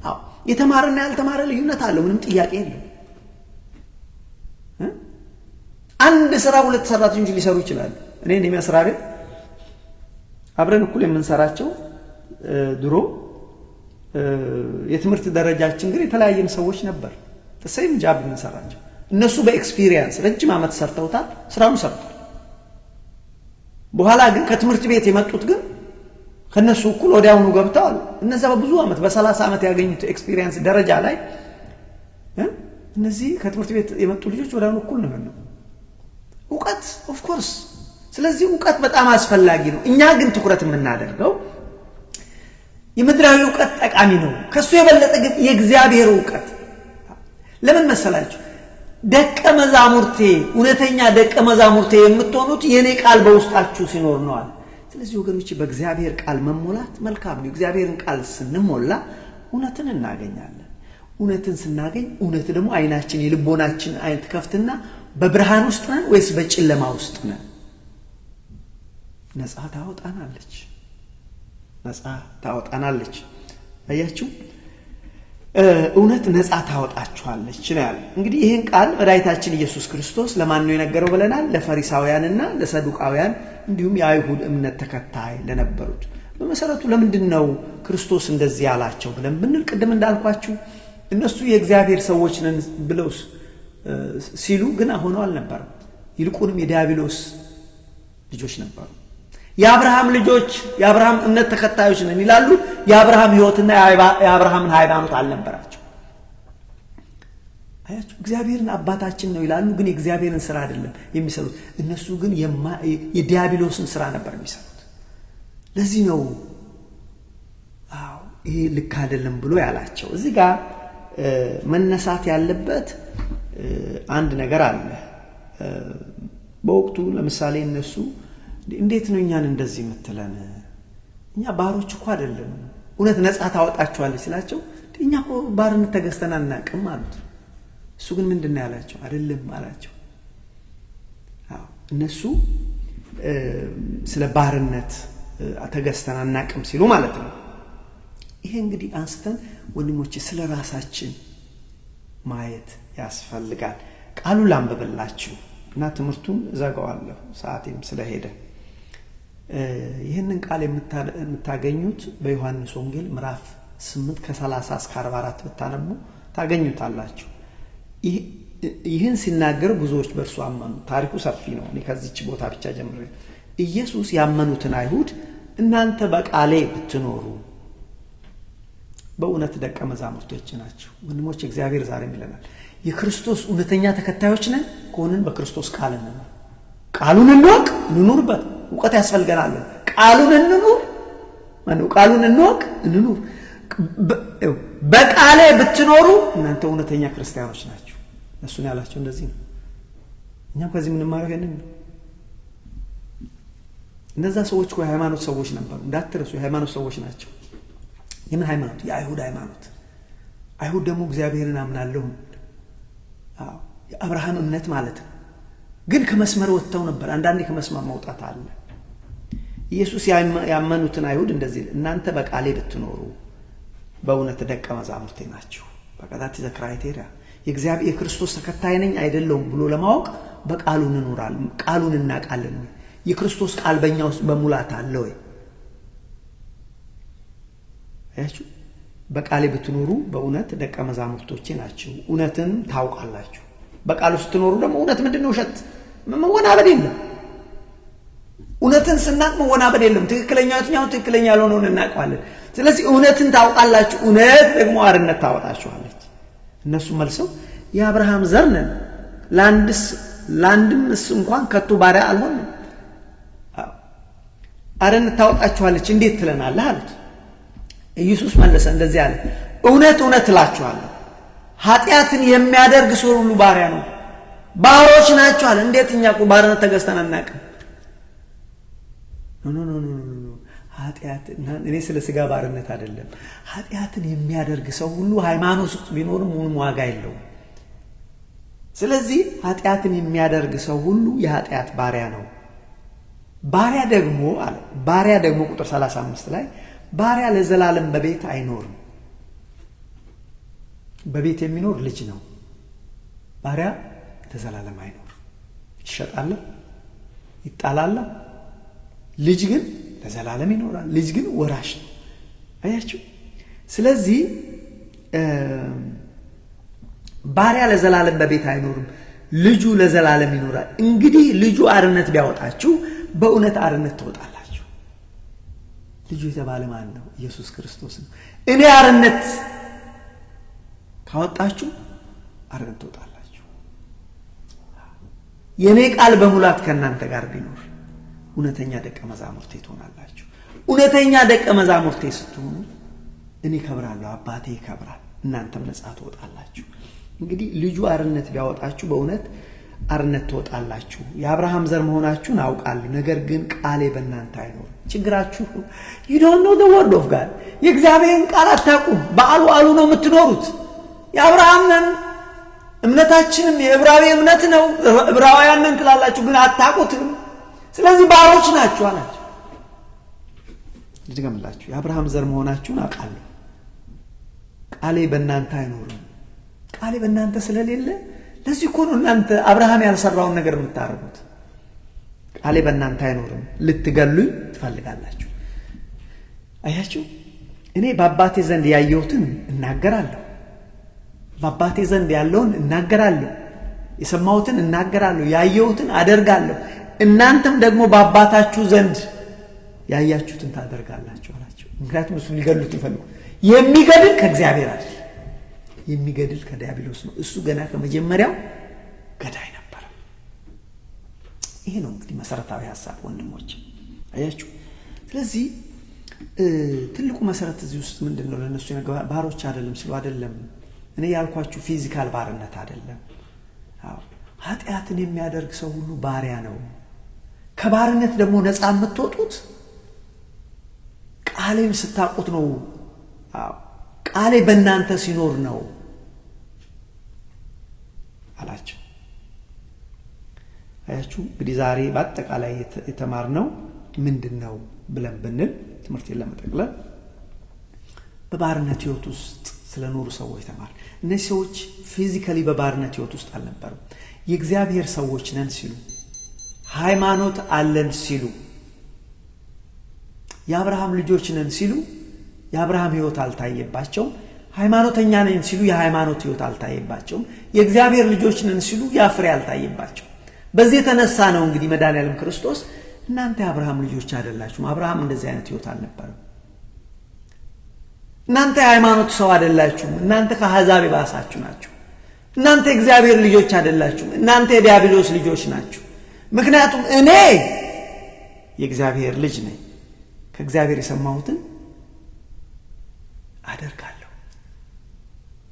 አዎ የተማረና ያልተማረ ልዩነት አለው፣ ምንም ጥያቄ የለው። አንድ ስራ ሁለት ሰራተኞች ሊሰሩ ይችላሉ። እኔ መስሪያ ቤት አብረን እኩል የምንሰራቸው ድሮ የትምህርት ደረጃችን ግን የተለያየን ሰዎች ነበር። ተሰይም ጃብ የምንሰራቸው እነሱ በኤክስፒሪየንስ ረጅም ዓመት ሰርተውታል፣ ስራውን ሰርተዋል። በኋላ ግን ከትምህርት ቤት የመጡት ግን ከነሱ እኩል ወዲያውኑ ገብተዋል። እነዛ በብዙ ዓመት በ30 ዓመት ያገኙት ኤክስፒሪየንስ ደረጃ ላይ እነዚህ ከትምህርት ቤት የመጡ ልጆች ወዲያውኑ እኩል ነው ዕውቀት ኦፍ ኮርስ። ስለዚህ ዕውቀት በጣም አስፈላጊ ነው። እኛ ግን ትኩረት የምናደርገው የምድራዊ ዕውቀት ጠቃሚ ነው። ከሱ የበለጠ ግን የእግዚአብሔር ዕውቀት። ለምን መሰላችሁ? ደቀ መዛሙርቴ፣ እውነተኛ ደቀ መዛሙርቴ የምትሆኑት የኔ ቃል በውስጣችሁ ሲኖር ነዋል። ስለዚህ ወገኖች በእግዚአብሔር ቃል መሞላት መልካም ነው። እግዚአብሔርን ቃል ስንሞላ እውነትን እናገኛለን። እውነትን ስናገኝ እውነት ደግሞ አይናችን የልቦናችን አይን ትከፍትና በብርሃን ውስጥ ነን ወይስ በጨለማ ውስጥ ነን? ነፃ ታወጣናለች። አያችሁ? እውነት ነፃ ታወጣችኋለች ይላል። እንግዲህ ይህን ቃል መድኃኒታችን ኢየሱስ ክርስቶስ ለማን ነው የነገረው ብለናል? ለፈሪሳውያንና ለሰዱቃውያን እንዲሁም የአይሁድ እምነት ተከታይ ለነበሩት። በመሰረቱ ለምንድን ነው ክርስቶስ እንደዚህ ያላቸው ብለን ብንል ቅድም እንዳልኳችሁ እነሱ የእግዚአብሔር ሰዎች ነን ብለው ሲሉ ግን ሆነው አልነበረም። ይልቁንም የዲያብሎስ ልጆች ነበሩ። የአብርሃም ልጆች፣ የአብርሃም እምነት ተከታዮች ነን ይላሉ። የአብርሃም ሕይወትና የአብርሃምን ሃይማኖት አልነበራቸው። አያችሁ? እግዚአብሔርን አባታችን ነው ይላሉ፣ ግን የእግዚአብሔርን ስራ አይደለም የሚሰሩት። እነሱ ግን የዲያብሎስን ስራ ነበር የሚሰሩት። ለዚህ ነው ይሄ ልክ አይደለም ብሎ ያላቸው። እዚህ ጋር መነሳት ያለበት አንድ ነገር አለ። በወቅቱ ለምሳሌ እነሱ እንዴት ነው እኛን እንደዚህ የምትለን? እኛ ባሮች እኮ አይደለም፣ እውነት ነፃ ታወጣችኋለች ሲላቸው እኛ እኮ ባርነት ተገዝተን አናውቅም አሉት። እሱ ግን ምንድነው ያላቸው? አይደለም አላቸው። እነሱ ስለ ባርነት ተገዝተን አናውቅም ሲሉ ማለት ነው። ይሄ እንግዲህ አንስተን ወንድሞቼ ስለ ራሳችን ማየት ያስፈልጋል። ቃሉን ላንብብላችሁ እና ትምህርቱን ዘጋዋለሁ ሰዓቴም ስለሄደ። ይህንን ቃል የምታገኙት በዮሐንስ ወንጌል ምዕራፍ 8 ከ30 እስከ 44 ብታነቡ ታገኙታላችሁ። ይህን ሲናገር ብዙዎች በእርሱ አመኑ። ታሪኩ ሰፊ ነው። እኔ ከዚች ቦታ ብቻ ጀምሬ ኢየሱስ ያመኑትን አይሁድ እናንተ በቃሌ ብትኖሩ በእውነት ደቀ መዛሙርቶች ናቸው። ወንድሞች እግዚአብሔር ዛሬም ይለናል የክርስቶስ እውነተኛ ተከታዮች ነን ከሆንን በክርስቶስ ቃል እንኖር። ቃሉን እንወቅ እንኑርበት። እውቀት ያስፈልገናል። ቃሉን እንኑር ማነው ቃሉን እንወቅ እንኑር። በቃሌ ብትኖሩ እናንተ እውነተኛ ክርስቲያኖች ናቸው። እሱን ያላቸው እንደዚህ ነው። እኛም ከዚህ የምንማረው ይሄንን ነው። እነዛ ሰዎች እኮ የሃይማኖት ሰዎች ነበሩ፣ እንዳትረሱ። የሃይማኖት ሰዎች ናቸው። የምን ሃይማኖት? የአይሁድ ሃይማኖት። አይሁድ ደግሞ እግዚአብሔርን አምናለሁ፣ የአብርሃም እምነት ማለት ነው። ግን ከመስመር ወጥተው ነበር። አንዳንዴ ከመስመር መውጣት አለ። ኢየሱስ ያመኑትን አይሁድ እንደዚህ እናንተ በቃሌ ብትኖሩ በእውነት ደቀ መዛሙርቴ ናችሁ። በቃላት ዘ ክራይቴሪያ የእግዚአብሔር የክርስቶስ ተከታይ ነኝ አይደለሁም ብሎ ለማወቅ በቃሉ እንኖራለን። ቃሉን እናውቃለን ወይ? የክርስቶስ ቃል በእኛ ውስጥ በሙላት አለ ወይ? አያችሁ፣ በቃሌ ብትኖሩ በእውነት ደቀ መዛሙርቶቼ ናችሁ፣ እውነትን ታውቃላችሁ። በቃሉ ስትኖሩ ደግሞ እውነት ምንድነው? ውሸት መወናበድ የለም። እውነትን ስናቅ መወናበድ የለም። ትክክለኛው የትኛው ትክክለኛ ያልሆነውን እናውቃለን። ስለዚህ እውነትን ታውቃላችሁ፣ እውነት ደግሞ አርነት ታወጣችኋለች። እነሱ መልሰው የአብርሃም ዘር ነን፣ ለአንድምስ እንኳን ከቶ ባሪያ አልሆንም፣ አርነት ታወጣችኋለች እንዴት ትለናለህ አሉት። ኢየሱስ መለሰ እንደዚህ አለ፣ እውነት እውነት እላችኋለሁ ኃጢአትን የሚያደርግ ሰው ሁሉ ባሪያ ነው። ባሮች ናቸው አለ። እንዴት እኛ እኮ ባርነት ተገዝተን አናውቅም። ኖ ኃጢአት እኔ ስለ ስጋ ባርነት አይደለም። ኃጢአትን የሚያደርግ ሰው ሁሉ ሃይማኖት ውስጥ ቢኖርም ምንም ዋጋ የለውም። ስለዚህ ኃጢአትን የሚያደርግ ሰው ሁሉ የኃጢአት ባሪያ ነው። ባሪያ ደግሞ ቁጥር 35 ላይ ባሪያ ለዘላለም በቤት አይኖርም። በቤት የሚኖር ልጅ ነው። ባሪያ ለዘላለም አይኖር፣ ይሸጣል፣ ይጣላል። ልጅ ግን ለዘላለም ይኖራል። ልጅ ግን ወራሽ ነው። አያችሁ። ስለዚህ ባሪያ ለዘላለም በቤት አይኖርም፣ ልጁ ለዘላለም ይኖራል። እንግዲህ ልጁ አርነት ቢያወጣችሁ በእውነት አርነት ትወጣላችሁ። ልጁ የተባለ ማን ነው? ኢየሱስ ክርስቶስ ነው። እኔ አርነት ካወጣችሁ አርነት ትወጣላችሁ። የኔ ቃል በሙላት ከእናንተ ጋር ቢኖር እውነተኛ ደቀ መዛሙርቴ ትሆናላችሁ። እውነተኛ ደቀ መዛሙርቴ ስትሆኑ እኔ ከብራለሁ፣ አባቴ ይከብራል፣ እናንተም ነፃ ትወጣላችሁ። እንግዲህ ልጁ አርነት ቢያወጣችሁ በእውነት አርነት ትወጣላችሁ። የአብርሃም ዘር መሆናችሁን አውቃለሁ፣ ነገር ግን ቃሌ በእናንተ አይኖርም። ችግራችሁ you don't know the word of God። የእግዚአብሔርን ቃል አታውቁም። በአሉ ነው የምትኖሩት። የአብርሃም ነን፣ እምነታችንም የዕብራዊ እምነት ነው፣ ዕብራውያን ነን ትላላችሁ፣ ግን አታውቁትም። ስለዚህ ባሮች ናችሁ አላችሁ። ልድገምላችሁ፣ የአብርሃም ዘር መሆናችሁን አውቃለሁ፣ ቃሌ በእናንተ አይኖርም። ቃሌ በእናንተ ስለሌለ ለዚህ እኮ ነው እናንተ አብርሃም ያልሰራውን ነገር የምታደርጉት። ቃሌ በእናንተ አይኖርም፣ ልትገሉኝ ትፈልጋላችሁ። አያችሁ፣ እኔ በአባቴ ዘንድ ያየሁትን እናገራለሁ፣ በአባቴ ዘንድ ያለውን እናገራለሁ፣ የሰማሁትን እናገራለሁ፣ ያየሁትን አደርጋለሁ። እናንተም ደግሞ በአባታችሁ ዘንድ ያያችሁትን ታደርጋላችሁ አላቸው። ምክንያቱም እሱ ሊገሉት ይፈልጉ። የሚገድል ከእግዚአብሔር አይደል፣ የሚገድል ከዲያብሎስ ነው። እሱ ገና ከመጀመሪያው ገዳይ ነበር። ይሄ ነው እንግዲህ መሰረታዊ ሐሳብ ወንድሞች፣ አያችሁ። ስለዚህ ትልቁ መሰረት እዚህ ውስጥ ምንድነው? ለነሱ ባሮች አይደለም ሲሉ አይደለም እኔ ያልኳችሁ ፊዚካል ባርነት አይደለም። አዎ ኃጢአትን የሚያደርግ ሰው ሁሉ ባሪያ ነው። ከባርነት ደግሞ ነፃ የምትወጡት ቃሌን ስታውቁት ነው። አዎ ቃሌ በእናንተ ሲኖር ነው አላቸው። አያችሁ እንግዲህ ዛሬ በአጠቃላይ የተማርነው ምንድነው ብለን ብንል ትምህርቴን ለመጠቅለል በባርነት ህይወት ውስጥ ስለኖሩ ሰዎች ተማር። እነዚህ ሰዎች ፊዚካሊ በባርነት ህይወት ውስጥ አልነበሩም። የእግዚአብሔር ሰዎች ነን ሲሉ፣ ሃይማኖት አለን ሲሉ፣ የአብርሃም ልጆች ነን ሲሉ የአብርሃም ህይወት አልታየባቸውም። ሃይማኖተኛ ነን ሲሉ የሃይማኖት ህይወት አልታየባቸውም። የእግዚአብሔር ልጆች ነን ሲሉ ያፍሬ አልታየባቸው። በዚህ የተነሳ ነው እንግዲህ መድኃኒዓለም ክርስቶስ እናንተ የአብርሃም ልጆች አይደላችሁም። አብርሃም እንደዚህ አይነት ህይወት አልነበረም። እናንተ የሃይማኖት ሰው አይደላችሁም። እናንተ ከአሕዛብ የባሳችሁ ናችሁ። እናንተ የእግዚአብሔር ልጆች አይደላችሁም። እናንተ የዲያብሎስ ልጆች ናችሁ። ምክንያቱም እኔ የእግዚአብሔር ልጅ ነኝ፣ ከእግዚአብሔር የሰማሁትን አደርጋለሁ፣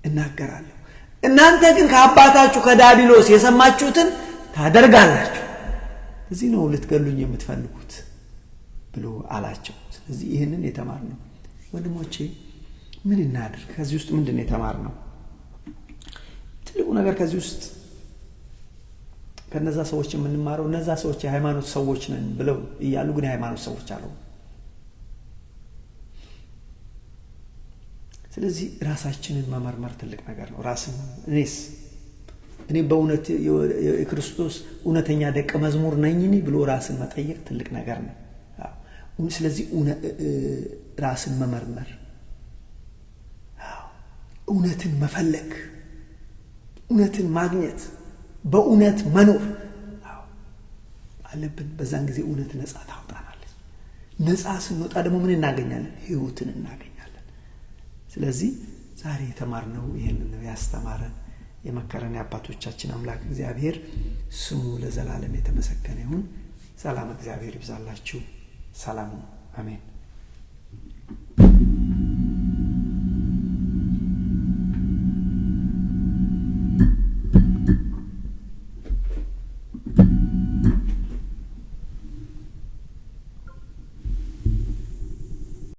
እናገራለሁ። እናንተ ግን ከአባታችሁ ከዲያብሎስ የሰማችሁትን ታደርጋላችሁ። እዚህ ነው ልትገሉኝ የምትፈልጉት ብሎ አላቸው። ስለዚህ ይህንን የተማርነው ወንድሞቼ ምን እናድርግ? ከዚህ ውስጥ ምንድን ነው የተማርነው? ትልቁ ነገር ከዚህ ውስጥ ከነዛ ሰዎች የምንማረው እነዛ ሰዎች የሃይማኖት ሰዎች ነን ብለው እያሉ ግን የሃይማኖት ሰዎች አልሆኑም። ስለዚህ ራሳችንን መመርመር ትልቅ ነገር ነው። ራስን እኔ በእውነት የክርስቶስ እውነተኛ ደቀ መዝሙር ነኝኒ ብሎ ራስን መጠየቅ ትልቅ ነገር ነው። ስለዚህ ራስን መመርመር፣ እውነትን መፈለግ፣ እውነትን ማግኘት፣ በእውነት መኖር አለብን። በዛን ጊዜ እውነት ነፃ ታወጣናለች። ነፃ ስንወጣ ደግሞ ምን እናገኛለን? ህይወትን እናገኛለን። ስለዚህ ዛሬ የተማርነው ይህንን ነው። ያስተማረን የመከረን የአባቶቻችን አምላክ እግዚአብሔር ስሙ ለዘላለም የተመሰገነ ይሁን። ሰላም እግዚአብሔር ይብዛላችሁ። ሰላም አሜን።